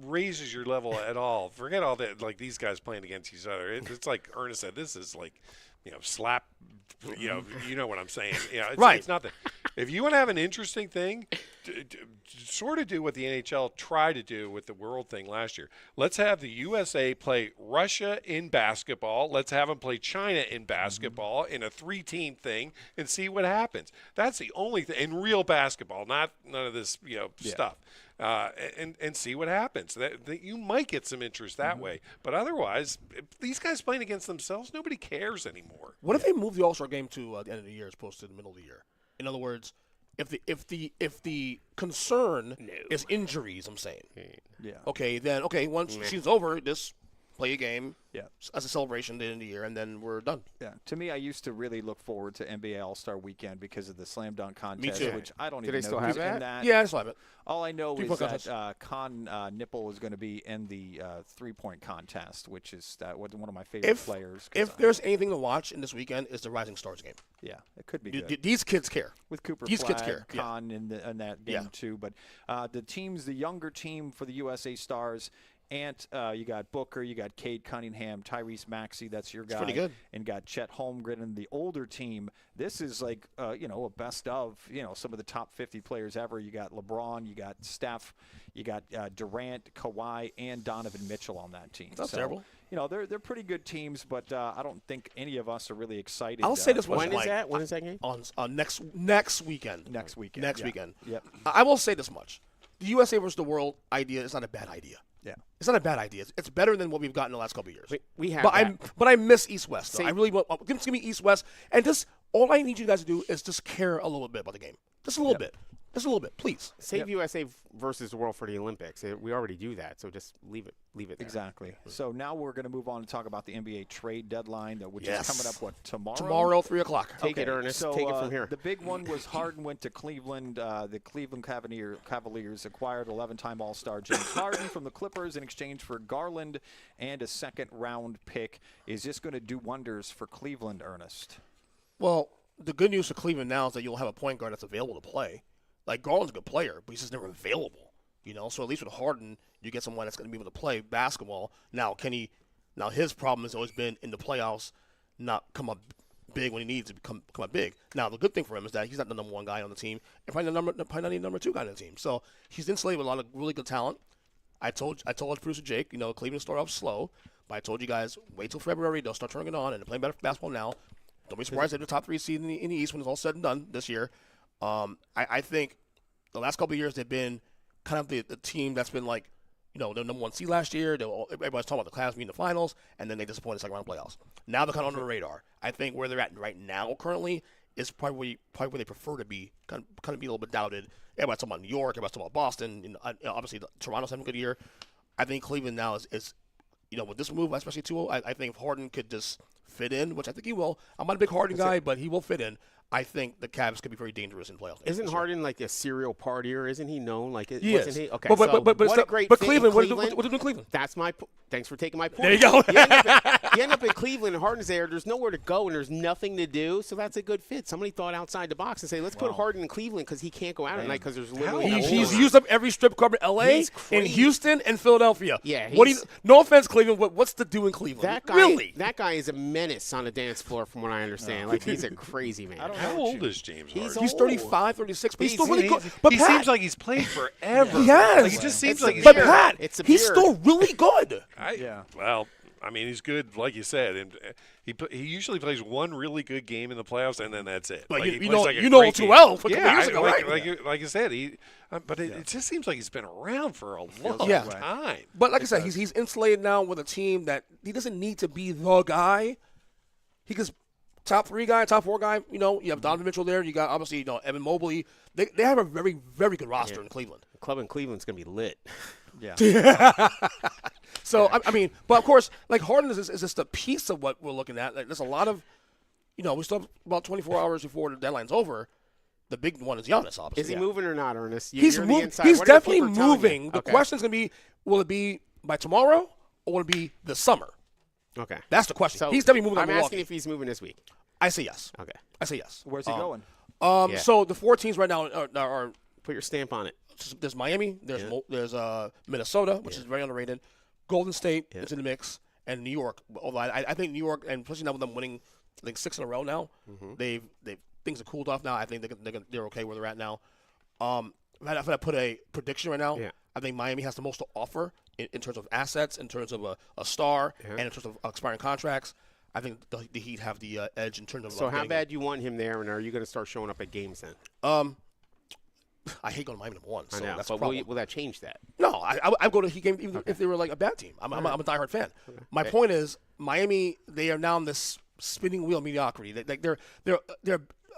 raises your level at all, forget all that, like these guys playing against each other. It's like Earnest said, this is like, slap. You know what I'm saying. It's not that. If you want to have an interesting thing, sort of do what the NHL tried to do with the World thing last year. Let's have the USA play Russia in basketball. Let's have them play China in basketball in a 3-team thing and see what happens. That's the only thing in real basketball, none of this stuff. And see what happens. That you might get some interest that way, but otherwise, if these guys playing against themselves, nobody cares anymore. What if they move the All-Star game to the end of the year as opposed to the middle of the year? In other words, if the concern is injuries, I'm saying. Yeah. Okay, then once the season's over, this play a game Yeah. as a celebration at the end of the year, and then we're done. Yeah. To me, I used to really look forward to NBA All-Star Weekend because of the slam dunk contest, too. which I don't Do even they know still who's have in that? that. Yeah, I just love it. All I know is Three-point that Con Nipple is going to be in the three-point contest, which is one of my favorite players. If there's anything to watch in this weekend, is the Rising Stars game. Yeah, it could be good. These kids care. With Cooper These Flag, kids care. Con in that game too. But the younger team for the USA Stars, you got Booker, you got Cade Cunningham, Tyrese Maxey, that's your guy. Pretty good. And got Chet Holmgren and the older team. This is like, a best of, some of the top 50 players ever. You got LeBron, you got Steph, you got Durant, Kawhi, and Donovan Mitchell on that team. That's terrible. They're pretty good teams, but I don't think any of us are really excited. I'll say this much. When is that? When is that game? On next weekend. Next weekend. Next weekend. Yep. I will say this much. The USA versus the world idea is not a bad idea. Yeah. It's not a bad idea. It's better than what we've gotten in the last couple of years. We have but I miss East-West. I really want give me East-West. And just all I need you guys to do is just care a little bit about the game. Just a little bit. Just a little bit, please. Save USA versus the world for the Olympics. We already do that, so just leave it there. Exactly. So now we're going to move on and talk about the NBA trade deadline, which is coming up, tomorrow? Tomorrow, 3 o'clock. Take it, Ernest. Take it from here. The big one was Harden went to Cleveland. The Cleveland Cavaliers acquired 11-time All-Star James Harden from the Clippers in exchange for Garland and a second-round pick. Is this going to do wonders for Cleveland, Ernest? Well, the good news for Cleveland now is that you'll have a point guard that's available to play. Like, Garland's a good player, but he's just never available, So at least with Harden, you get someone that's going to be able to play basketball. Now, his problem has always been in the playoffs, not come up big when he needs to come up big. Now, the good thing for him is that he's not the number one guy on the team, and probably not the number two guy on the team. So he's insulated with a lot of really good talent. I told our producer Jake, Cleveland started off slow, but I told you guys, wait till February, they'll start turning it on, and they're playing better basketball now. Don't be surprised if they're the top 3 seed in the East when it's all said and done this year. I think the last couple of years they've been kind of the team that's been like, the number 1 seed last year. Everybody's talking about the Cavs being in the finals, and then they disappointed in the second round playoffs. Now they're kind of under the radar. I think where they're at right now currently is probably where they prefer to be, kind of be a little bit doubted. Everybody's talking about New York, everybody's talking about Boston, and obviously Toronto's having a good year. I think Cleveland now is with this move, especially 2-0, I think if Harden could just fit in, which I think he will. I'm not a big Harden guy, but he will fit in. I think the Cavs could be very dangerous in playoffs. Isn't Harden like a serial partier? Isn't he known? He wasn't is. he? Okay, But Cleveland, what do in Cleveland? That's my. Thanks for taking my point. There you go. You end up in Cleveland, and Harden's there. There's nowhere to go, and there's nothing to do. So that's a good fit. Somebody thought outside the box and say, let's put Harden in Cleveland because he can't go out at night because there's literally he's used up every strip club in L.A., in Houston, and Philadelphia. Yeah. No offense, Cleveland. What's to do in Cleveland? That guy is a menace on the dance floor, from what I understand. He's a crazy man. How old is James Harden? He's 35, 36, but he's still really good. He seems like he's played forever. He has. Like, he just seems like he's But Pat, he's still really good. Well, I mean, he's good, like you said, and he usually plays one really good game in the playoffs, and then that's it. But like, you know too well. Like I said, it just seems like he's been around for a long time. But like I said, he's insulated now with a team that he doesn't need to be the guy. He gets top 3 guy, top 4 guy. You have Donovan Mitchell there. You got obviously Evan Mobley. They have a very, very good roster in Cleveland. The club in Cleveland's gonna be lit. Yeah. So I mean, but of course, like Harden is just a piece of what we're looking at. Like, there's a lot of, we still have about 24 hours before the deadline's over. The big one is Giannis, obviously. Is he moving or not, Ernest? He's definitely moving. The question is going to be, will it be by tomorrow or will it be this summer? Okay. That's the question. So he's definitely moving. I'm asking if he's moving this week. I say yes. Okay. I say yes. Where's he going? So the 4 teams right now are put your stamp on it. There's Miami. There's Minnesota, which is very underrated. Golden State is in the mix, and New York. Although I think New York, and especially now with them winning, I think 6 in a row now, they've things have cooled off now. I think they're okay where they're at now. If I put a prediction right now, I think Miami has the most to offer in terms of assets, in terms of a star, and in terms of expiring contracts. I think the Heat have the edge in terms of. So how bad you want him there, and are you going to start showing up at games then? I hate going to Miami number 1. So I know, that's but will that change that? No, I go to Heat games even if they were like a bad team. I'm a diehard fan. Okay. My point is Miami. They are now in this spinning wheel of mediocrity. They're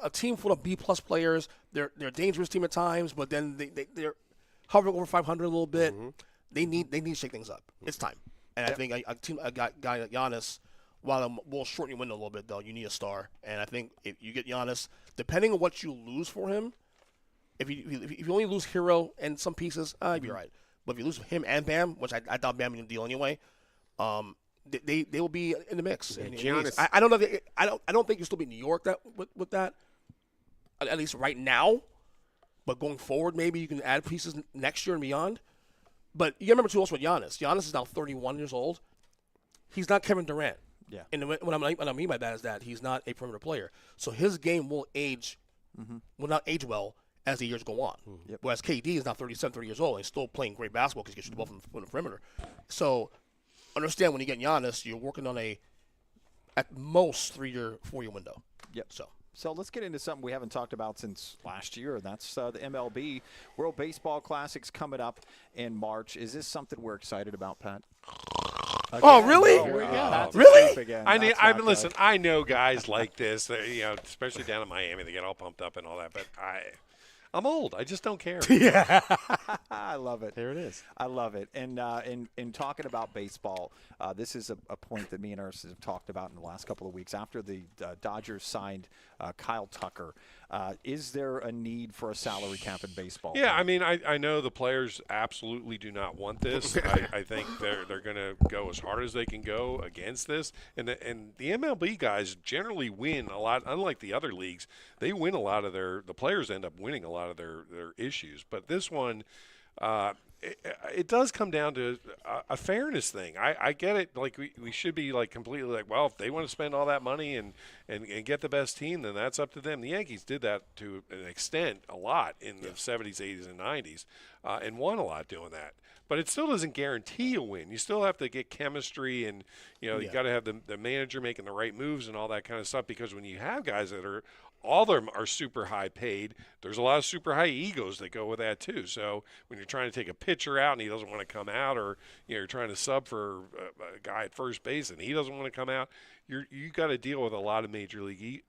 a team full of B+ players. They're a dangerous team at times, but then they're hovering over 500 a little bit. They need to shake things up. It's time. And I think a guy like Giannis, while we'll shorten your window a little bit, though, you need a star. And I think if you get Giannis, depending on what you lose for him, if you only lose Hero and some pieces, you'd be all right. But if you lose him and Bam, which I thought Bam was going to deal anyway, they will be in the mix. Yeah, and Giannis, I don't know. I don't think you'll still be in New York with that, at least right now. But going forward, maybe you can add pieces next year and beyond. But you got to remember too also with Giannis. Giannis is now 31 years old. He's not Kevin Durant. Yeah. And what I mean by that is that he's not a perimeter player. So his game will will not age well as the years go on. Yep. Whereas KD is now 37, 30 years old and he's still playing great basketball because he can shoot the ball from the perimeter. So understand when you get Giannis, you're working on at most 3-year, 4-year window. Yep. So let's get into something we haven't talked about since last year. That's the MLB World Baseball Classic's coming up in March. Is this something we're excited about, Pat? Again? Oh, really? Really? Listen, I know guys like this, especially down in Miami, they get all pumped up and all that, but I'm old. I just don't care. Yeah. I love it. there it is. I love it. And in talking about baseball, this is a point that me and Earnest have talked about in the last couple of weeks. After the Dodgers signed Kyle Tucker, is there a need for a salary cap in baseball? Yeah, I mean, I know the players absolutely do not want this. I think they're going to go as hard as they can go against this. And the MLB guys generally win a lot. Unlike the other leagues, they win a lot of the players end up winning a lot of their issues. But this one, it does come down to a fairness thing. I get it. Like we should be like completely like, well, if they want to spend all that money and get the best team, then that's up to them. The Yankees did that to an extent a lot in the 70s, 80s, and 90s, and won a lot doing that. But it still doesn't guarantee a win. You still have to get chemistry, and you got to have the manager making the right moves and all that kind of stuff. Because when you have guys that are all of them are super high paid, there's a lot of super high egos that go with that too. So when you're trying to take a pitcher out and he doesn't want to come out, or you're trying to sub for a guy at first base and he doesn't want to come out, you got to deal with a lot of major league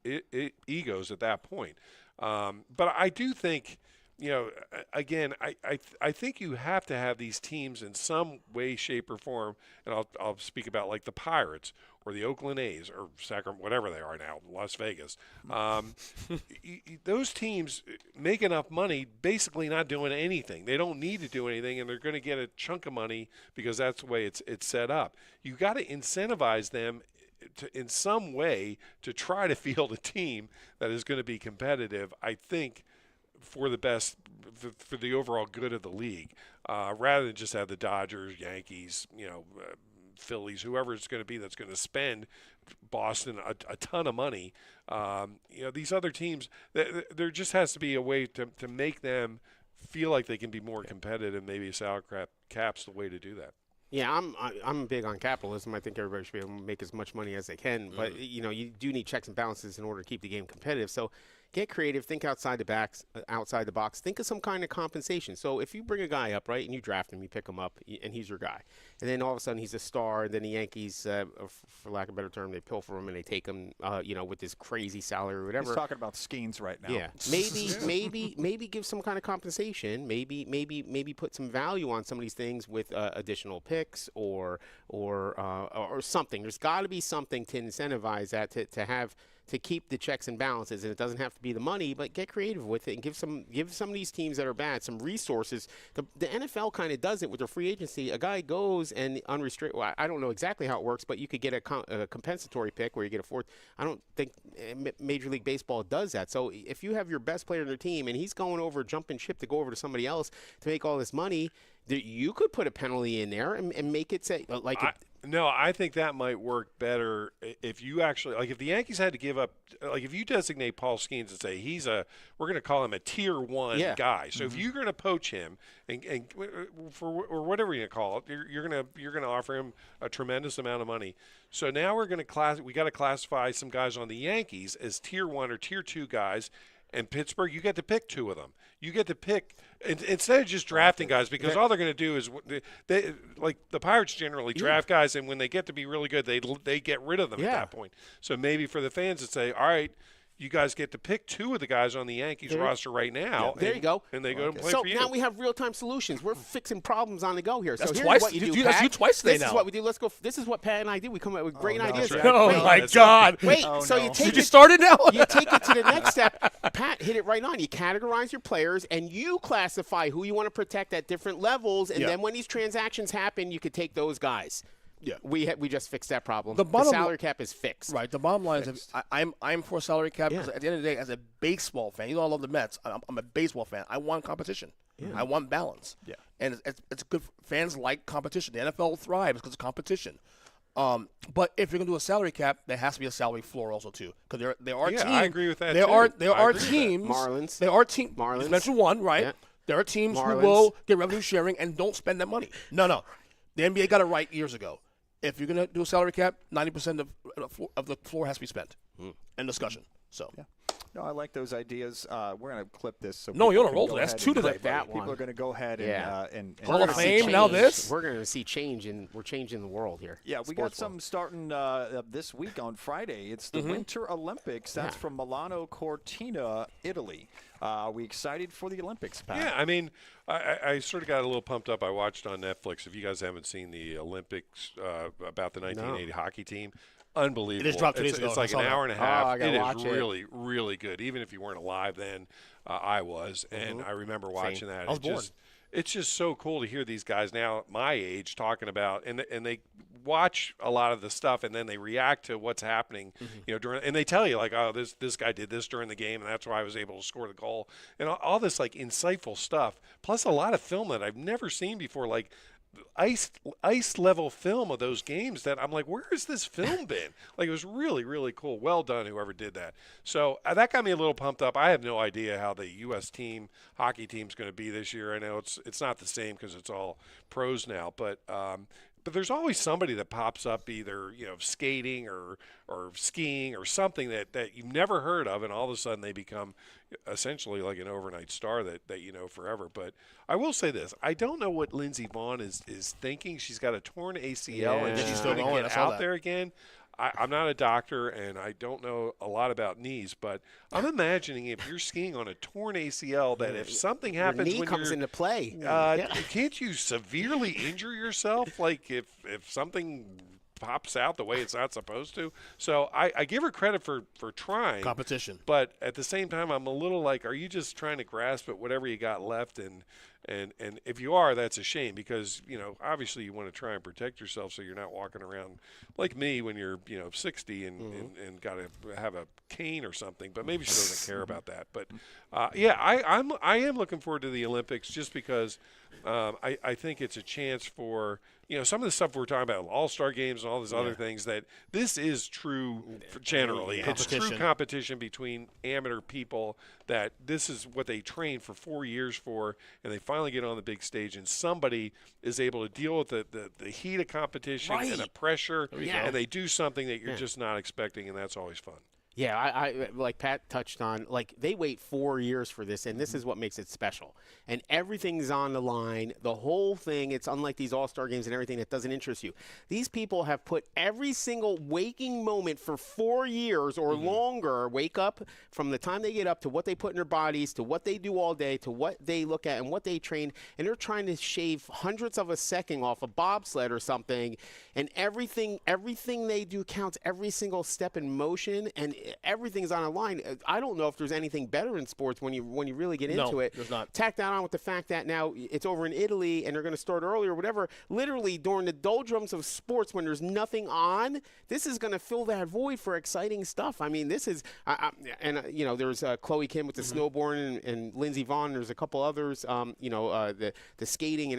egos at that point. But I do think, again, I think you have to have these teams in some way, shape, or form, and I'll speak about like the Pirates or the Oakland A's or Sacramento, whatever they are now, Las Vegas. Those teams make enough money basically not doing anything. They don't need to do anything, and they're going to get a chunk of money because that's the way it's set up. You got to incentivize them in some way to try to field a team that is going to be competitive, I think, for the best, for the overall good of the league, rather than just have the Dodgers, Yankees, Phillies, whoever it's going to be that's going to spend Boston a ton of money. These other teams, there just has to be a way to make them feel like they can be more competitive. Maybe a salary cap's the way to do that. Yeah, I'm big on capitalism. I think everybody should be able to make as much money as they can. But, you do need checks and balances in order to keep the game competitive. So get creative. Think outside the box. Think of some kind of compensation. So if you bring a guy up, right, and you draft him, you pick him up, and he's your guy. And then all of a sudden he's a star. And then the Yankees, for lack of a better term, they pilfer him and they take him, with this crazy salary or whatever. He's talking about Skeens right now. Yeah, maybe give some kind of compensation. Maybe put some value on some of these things with additional picks or something. There's got to be something to incentivize that to keep the checks and balances, and it doesn't have to be the money, but get creative with it and give some of these teams that are bad some resources. The NFL kind of does it with their free agency. A guy goes and unrestricted. Well, I don't know exactly how it works, but you could get a compensatory pick where you get a fourth. I don't think Major League Baseball does that. So if you have your best player on their team and he's going over jumping ship to go over to somebody else to make all this money, you could put a penalty in there and make it say like. No, I think that might work better if you actually, like if the Yankees had to give up, like if you designate Paul Skeens and say we're going to call him a tier 1 guy. So if you're going to poach him and for or whatever you're going to call it, you're going to offer him a tremendous amount of money. So now we got to classify some guys on the Yankees as tier 1 or tier 2 guys. And Pittsburgh, you get to pick 2 of them. You get to pick instead of just drafting guys, because all they're going to do is they like the Pirates generally draft guys, and when they get to be really good, they get rid of them at that point. So maybe for the fans that say, all right, you guys get to pick 2 of the guys on the Yankees roster right now. There you go. And they go to play so for you. now we have real-time solutions. We're fixing problems on the go here. That's so here's twice. what you do, That's Pat. you twice today This now. is what we do. Let's go. This is what Pat and I do. We come up with great ideas. right. Oh, Wait, my that's God. Wait, Oh, so no. you take Did you it, start it now? you take it to the next step. Pat hit it right on. You categorize your players, and you classify who you want to protect at different levels. And then when these transactions happen, you could take those guys. Yeah. We just fixed that problem. The The salary cap is fixed. Right. The bottom line is I'm for salary cap because at the end of the day, as a baseball fan, I love the Mets. I'm a baseball fan. I want competition. I want balance. Yeah. And it's good. Fans like competition. The NFL thrives because of competition. But if you're gonna do a salary cap, there has to be a salary floor also too, because there are teams. I agree with that. There too. are teams. Marlins. There are teams. Marlins. You mentioned one, right? Yeah. There are teams Marlins. who will get revenue sharing and don't spend that money. No. The NBA got it right years ago. If you're gonna do a salary cap, 90% of the floor has to be spent. End discussion. So. Yeah. No, I like those ideas. We're going to clip this. So No, you're on a people roll can today. go That's ahead 2 and today. clip That People one. are going to go ahead and Hall of Fame, now this? We're going to see change, and we're changing the world here. Yeah, we got some starting this week on Friday. It's the Winter Olympics. That's from Milano Cortina, Italy. We excited for the Olympics, Pat? Yeah, I mean, I sort of got a little pumped up. I watched on Netflix. If you guys haven't seen the Olympics about the 1980 hockey team, unbelievable. It just dropped 2 days ago. It's like I an saw hour that. and a half. I gotta It watch is it. really, really good. Even if you weren't alive then, I was, and I remember watching that. I was born. It's just so cool to hear these guys now, my age, talking about, and they watch a lot of the stuff, and then they react to what's happening, during, and they tell you like, oh, this guy did this during the game, and that's why I was able to score the goal, and all this like insightful stuff, plus a lot of film that I've never seen before, like ice level film of those games that I'm like, where has this film been? Like, it was really, really cool. Well done, whoever did that. So that got me a little pumped up. I have no idea how the U.S. hockey team's going to be this year. I know it's not the same because it's all pros now, but there's always somebody that pops up, either skating or skiing or something that you've never heard of, and all of a sudden they become essentially like an overnight star that you know forever. But I will say this: I don't know what Lindsey Vonn is thinking. She's got a torn ACL, and she's going to get out there again. I'm not a doctor, and I don't know a lot about knees, but I'm imagining if you're skiing on a torn ACL, that if something happens your knee when comes you're into play, can't you severely injure yourself? Like if something pops out the way it's not supposed to. So I give her credit for trying. Competition. But at the same time, I'm a little like, are you just trying to grasp at whatever you got left? And if you are, that's a shame, because, obviously you want to try and protect yourself so you're not walking around like me when you're, 60 and got to have a cane or something. But maybe she doesn't care about that. But, I am looking forward to the Olympics just because I think it's a chance for, some of the stuff we're talking about, all-star games and all these other things, that this is true generally. It's true competition between amateur people, that this is what they train for 4 years for, and they finally get on the big stage, and somebody is able to deal with the heat of competition and the pressure, and they do something that you're just not expecting, and that's always fun. Yeah, I like Pat touched on, like, they wait 4 years for this, and this is what makes it special. And everything's on the line. The whole thing, it's unlike these all-star games and everything that doesn't interest you. These people have put every single waking moment for 4 years or longer, wake up from the time they get up to what they put in their bodies, to what they do all day, to what they look at and what they train, and they're trying to shave hundredths of a second off a bobsled or something, and everything they do counts, every single step in motion, and everything's on a line. I don't know if there's anything better in sports when you really get into it. There's not. Tack that on with the fact that now it's over in Italy and they're going to start early or whatever. Literally during the doldrums of sports, when there's nothing on, this is going to fill that void for exciting stuff. I mean, this is there's Chloe Kim with the snowboarding and Lindsey Vonn. There's a couple others. The skating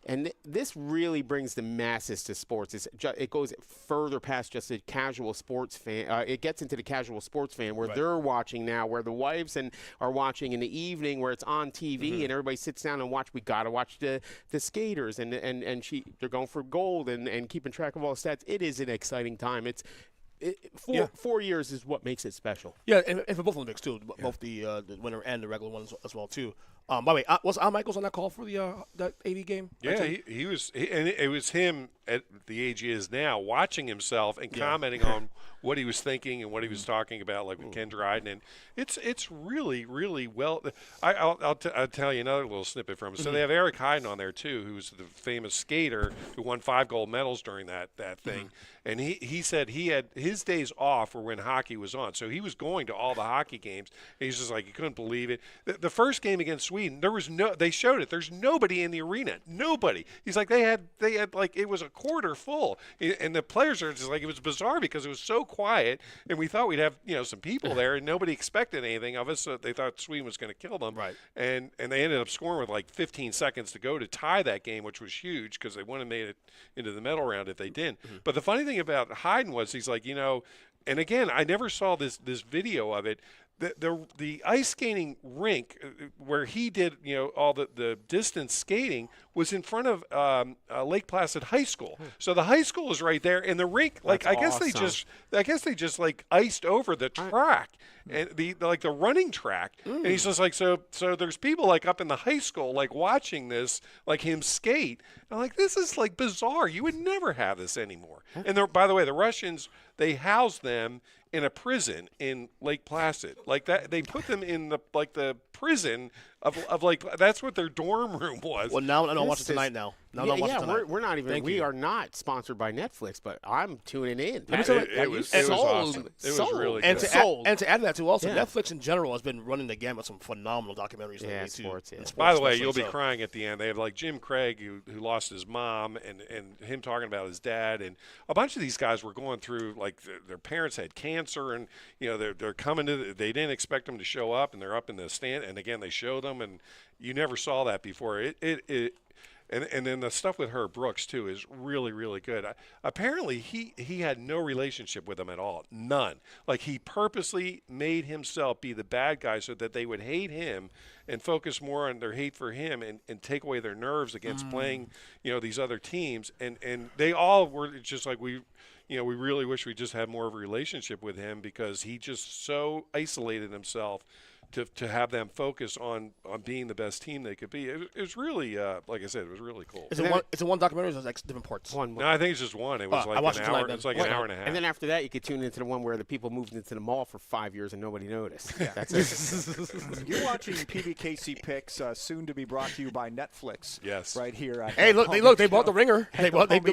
and this really brings the masses to sports. It goes further past just a casual sports fan. It gets into the casual sports fan where they're watching now, where the wives are watching in the evening, where it's on TV and everybody sits down and watch. We got to watch the skaters and they're going for gold and keeping track of all the stats. It is an exciting time. 4 years is what makes it special. Yeah, and for both Olympics too, both the winter and the regular ones as well too. By the way, was Al Michaels on that call for the that 80 game? Yeah, he was, and it was him at the age he is now, watching himself and commenting on what he was thinking and what he was talking about, like with Ken Dryden. And it's really, really well. I'll tell you another little snippet from it. So they have Eric Heiden on there too, who's the famous skater who won 5 gold medals during that thing. And he said he had his days off were when hockey was on, so he was going to all the hockey games. And he's just like, he couldn't believe it. The first game against Sweden, they showed it. There's nobody in the arena, nobody. He's like, they had like, it was a quarter full, and the players are just like, it was bizarre because it was so quiet, and we thought we'd have some people there, and nobody expected anything of us. So they thought Sweden was going to kill them, right? And they ended up scoring with like 15 seconds to go to tie that game, which was huge because they wouldn't have made it into the medal round if they didn't. But the funny thing about Heiden was he's like, and again, I never saw this video of it. The ice skating rink where he did all the distance skating was in front of Lake Placid High School. So the high school is right there, and the rink, like, I guess they just like iced over the track and the running track. And he's just like, so there's people like up in the high school like watching this, like him skate. And I'm like, this is like bizarre. You would never have this anymore. And by the way, the Russians, they house them in a prison in Lake Placid, like that. They put them in the prison of like, that's what their dorm room was. Well, now I don't watch it tonight. Now we're not even. We are not sponsored by Netflix, but I'm tuning in. It was awesome. It was really good. And to add to that too, also Netflix in general has been running the gamut with some phenomenal documentaries lately too. Sports. Yeah. By the way, you'll be crying at the end. They have like Jim Craig who lost his mom, and him talking about his dad, and a bunch of these guys were going through, like, their parents had cancer, and they're coming to. They didn't expect them to show up, and they're up in the stand, and again they showed them, and you never saw that before. And then the stuff with Herb Brooks too is really, really good. Apparently he had no relationship with them at all, none. Like, he purposely made himself be the bad guy so that they would hate him and focus more on their hate for him and take away their nerves against playing these other teams. And they all were just like, we really wish we just had more of a relationship with him, because he just so isolated himself to have them focus on being the best team they could be. It was really, like I said, it was really cool. Is it one documentary, or is it like different parts? No, I think it's just one. It was like an hour. It's like an hour and a half. And then after that, you could tune into the one where the people moved into the mall for 5 years and nobody noticed. Yeah. That's it. You're watching PBKC Picks, soon to be brought to you by Netflix. Yes. Right here. At hey, look! They bought the Ringer.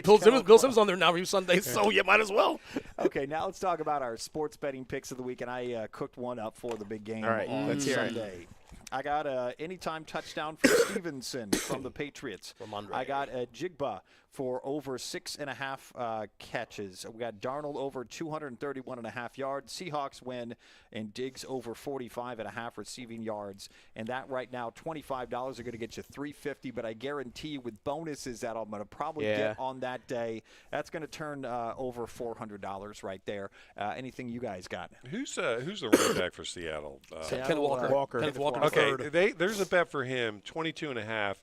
Bill Simmons on there now for Sunday, so you might as well. Okay, now let's talk about our sports betting picks of the week, and I cooked one up for the big game on Sunday. I got a anytime touchdown for Stevenson from the Patriots. I got a Jigba for over 6.5 catches. We got Darnold over 231.5 yards. Seahawks win, and Diggs over 45.5 receiving yards. And that right now, $25 are going to get you $350. But I guarantee you, with bonuses that I'm going to probably get on that day, that's going to turn over $400 right there. Anything you guys got? Who's the running back for Seattle? Ken Walker. Okay, there's a bet for him, 22.5.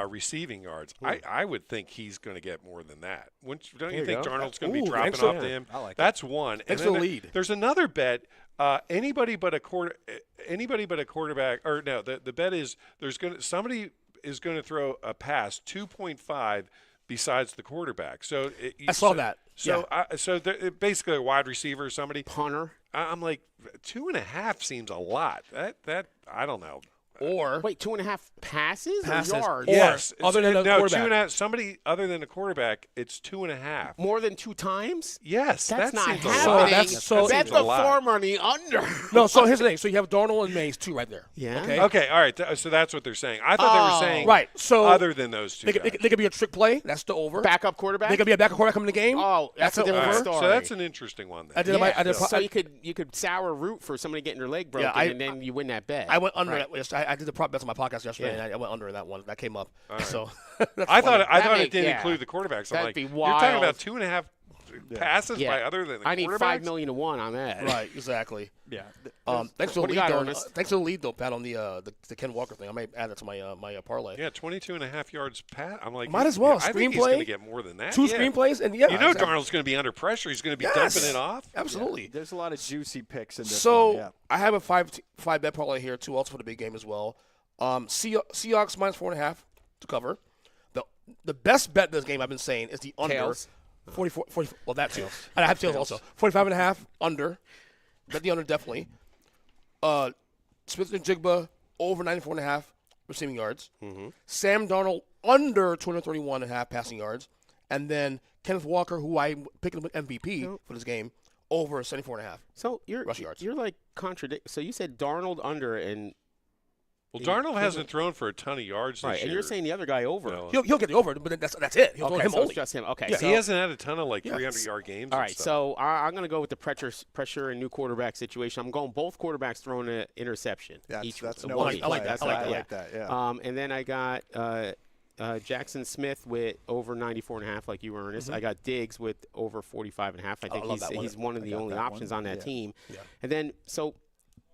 Receiving yards. I would think he's going to get more than that. Don't you think Darnold's going to be dropping off to him? That's one. Thanks for the lead. There's another bet. Anybody but a quarterback. Or no, the bet is somebody is going to throw a pass 2.5 besides the quarterback. So I saw that. So basically a wide receiver, somebody punter. I'm like, 2.5 seems a lot. That I don't know. Or wait, 2.5 passes or yards? Yes, other than a quarterback. 2.5. Somebody other than a quarterback, it's 2.5. More than 2 times? Yes, that's not seems happening. So that's the form on the under. No, so here's the thing. So you have Darnold and Mays, 2 right there. Yeah. Okay. All right. So that's what they're saying. I thought they were saying right. So other than those 2. They could be a trick play. That's the over. Backup quarterback. They could be a backup quarterback coming in the game. Oh, that's a different story. So that's an interesting one. Then. So you could sour root for somebody getting their leg broken, and then you win that bet. I went under that. I did the prop bets on my podcast yesterday, and I went under that one. That came up. Right. So I thought it didn't include the quarterbacks. I'm like, be you're talking about 2.5 passes yeah. by other than the I need $5 million to one on that. Right, exactly. Yeah. Thanks for the lead, though. Thanks for the lead, though, Pat, on the Ken Walker thing. I might add that to my my parlay. Yeah, 22.5 yards, Pat. I'm like, might as well. I think he's going to get more than that. 2 screenplays, and Darnold's going to be under pressure. He's going to be dumping it off. Absolutely. Yeah. There's a lot of juicy picks in this. So one, I have a five bet parlay here too, also for the big game as well. Seahawks minus 4.5 to cover. The best bet in this game I've been saying is the under. Tails. 44. Well, that too. And I have tails also. 45.5 under. Bet the under definitely. Smith and Jigba over 94.5 receiving yards. Mm-hmm. Sam Darnold under 231.5 passing yards, and then Kenneth Walker, who I'm picking up MVP for this game, over 74.5. So rushing yards. You're like contradict. So you said Darnold under and. Well, Darnold hasn't thrown for a ton of yards this Right, year. and you're saying the other guy over. No. He'll get the over, but that's it. He'll throw him so only. it's just him. Okay, Yeah, so He hasn't had a ton of 300-yard games. all and right, stuff. so I'm going to go with the pressure and new quarterback situation. I'm going both quarterbacks throwing an interception. That's no I like that. I like that. Yeah. And then I got Jackson Smith with over 94.5, like you were, Ernest. I got Diggs with over 45.5. I think he's one of the only options on that team. Yeah. And then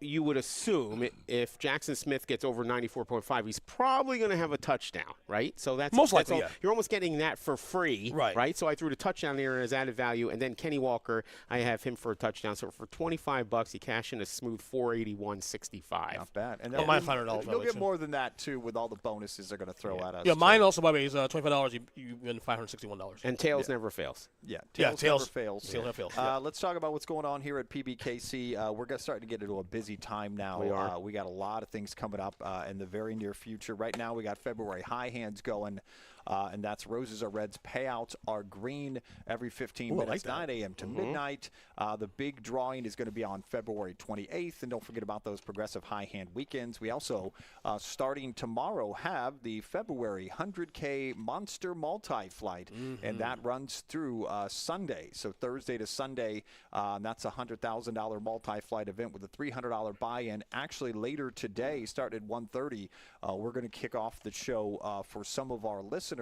you would assume if Jackson Smith gets over 94.5, he's probably going to have a touchdown, right? So that's most likely. all. You're almost getting that for free, right? So I threw the touchdown there as added value, and then Kenny Walker, I have him for a touchdown. So for $25, you cash in a smooth $481.65. Not bad. And mine $500. You'll get more than that too with all the bonuses they're going to throw at us. Yeah, mine also, by the way, is $25. You win $561. And tails never fails. Yeah, tails never fails. Tails never fails. Let's talk about what's going on here at PBKC. We're starting to get into a busy time now. We got a lot of things coming up in the very near future. Right now, we got February high hands going. And that's Roses are Reds. Payouts are green every 15 minutes, 9 a.m. to midnight. The big drawing is going to be on February 28th. And don't forget about those progressive high hand weekends. We also, starting tomorrow, have the February 100K Monster Multi-Flight. And that runs through Sunday. So Thursday to Sunday, that's a $100,000 multi-flight event with a $300 buy-in. Actually, later today, starting at 1:30, we're going to kick off the show for some of our listeners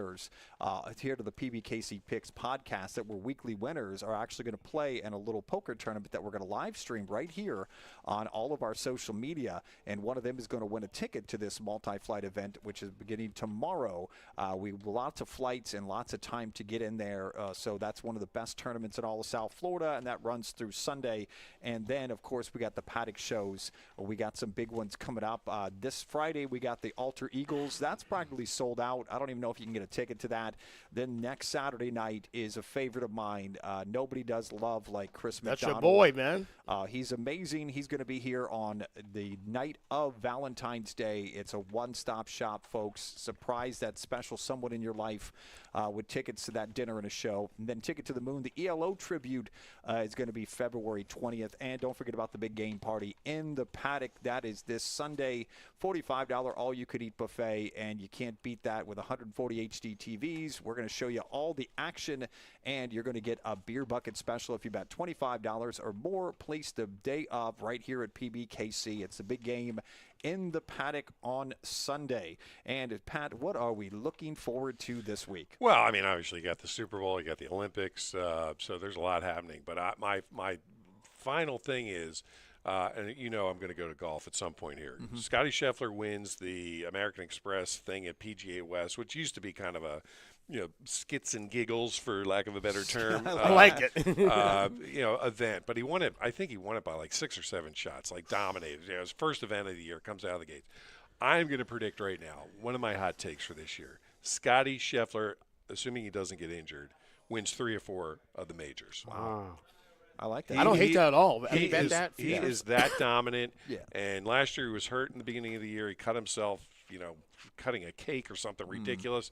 here to the PBKC Picks podcast that were weekly winners are actually going to play in a little poker tournament that we're going to live stream right here on all of our social media. And one of them is going to win a ticket to this multi-flight event, which is beginning tomorrow. We have lots of flights and lots of time to get in there. So that's one of the best tournaments in all of South Florida, and that runs through Sunday. And then, of course, we got the paddock shows. We got some big ones coming up. This Friday, we got the Alter Eagles. That's practically sold out. I don't even know if you can get a ticket to that. Then next Saturday night is a favorite of mine. Nobody does love like Chris McDonald. That's your boy, man. He's amazing. He's going to be here on the night of Valentine's Day. It's a one-stop shop, folks. Surprise that special someone in your life with tickets to that dinner and a show. And then Ticket to the Moon. The ELO tribute is going to be February 20th. And don't forget about the big game party in the paddock. That is this Sunday, $45 all-you-could-eat buffet. And you can't beat that with 140 HD TVs. We're going to show you all the action, and you're going to get a beer bucket special if you bet $25 or more. Place the day of right here at PBKC. It's the big game in the paddock on Sunday. And Pat, what are we looking forward to this week? Well, I mean, obviously you got the Super Bowl, you got the Olympics, so there's a lot happening. But my final thing is, and I'm going to go to golf at some point here. Scotty Scheffler wins the American Express thing at PGA West, which used to be kind of a skits and giggles, for lack of a better term. I like it. Event. But he won it. I think he won it by like 6 or 7 shots, like dominated. His first event of the year, comes out of the gates. I'm going to predict right now, one of my hot takes for this year, Scotty Scheffler, assuming he doesn't get injured, wins 3 or 4 of the majors. Wow. I like that. I don't hate that at all. He is that dominant. Yeah. And last year he was hurt in the beginning of the year. He cut himself, cutting a cake or something ridiculous.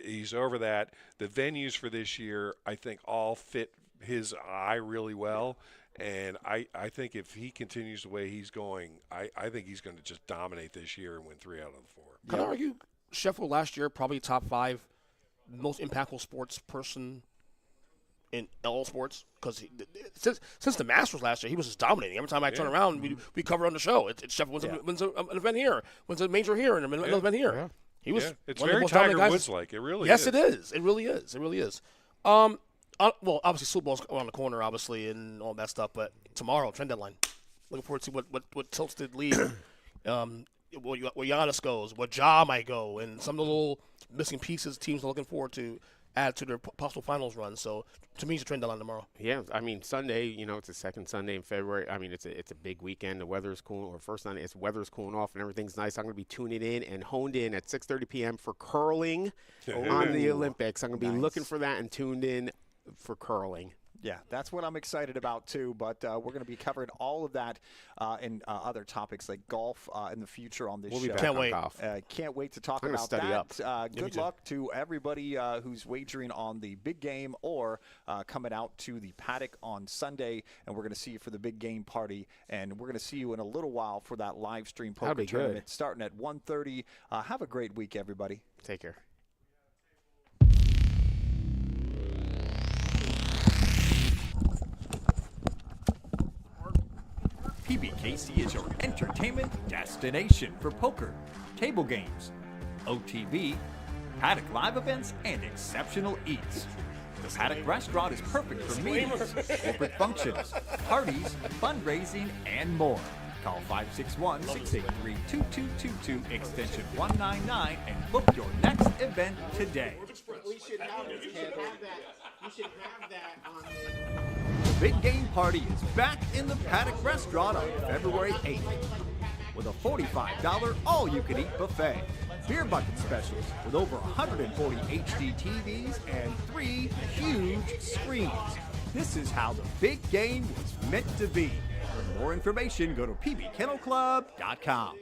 He's over that. The venues for this year, I think, all fit his eye really well. And I think if he continues the way he's going, I think he's going to just dominate this year and win 3 out of the 4. Can I argue Scheffler last year probably top 5 most impactful sports person in all sports? Because since the Masters last year, he was just dominating. Every time I turn around, we cover on the show. It's Scheffler wins an event here, wins a major here, and an event here. Yeah. He was. It's very Tiger Woods-like. It really is. Yes, it is. It really is. It really is. Well, obviously, Super Bowl's around the corner, obviously, and all that stuff. But tomorrow, trend deadline. Looking forward to what tilts the league. Where Giannis goes, where Ja might go, and some of the little missing pieces teams are looking forward to. add to their possible finals run. So to me, it's a trend deadline tomorrow. Yeah, I mean Sunday, it's the second Sunday in February. I mean it's a big weekend. The weather's cool, or first Sunday, weather's cooling off and everything's nice. I'm going to be tuning in and honed in at 6:30 p.m. for curling on the Olympics. I'm going to be looking for that and tuned in for curling. Yeah, that's what I'm excited about, too. But we're going to be covering all of that and other topics like golf in the future on this We'll show. be back Can't on wait. golf. Can't wait to talk I'm gonna about study that. up. Good luck to everybody who's wagering on the big game or coming out to the paddock on Sunday. And we're going to see you for the big game party. And we're going to see you in a little while for that live stream poker That'll be tournament good. starting at 1:30. Have a great week, everybody. Take care. PBKC is your entertainment destination for poker, table games, OTB, paddock live events, and exceptional eats. The Paddock Restaurant is perfect for meetings, corporate functions, parties, fundraising, and more. Call 561-683-2222, extension 199, and book your next event today. We should have that. You should have that on. The Big Game Party is back in the Paddock Restaurant on February 8th with a $45 all-you-can-eat buffet, beer bucket specials with over 140 HD TVs and 3 huge screens. This is how the big game was meant to be. For more information, go to pbkennelclub.com.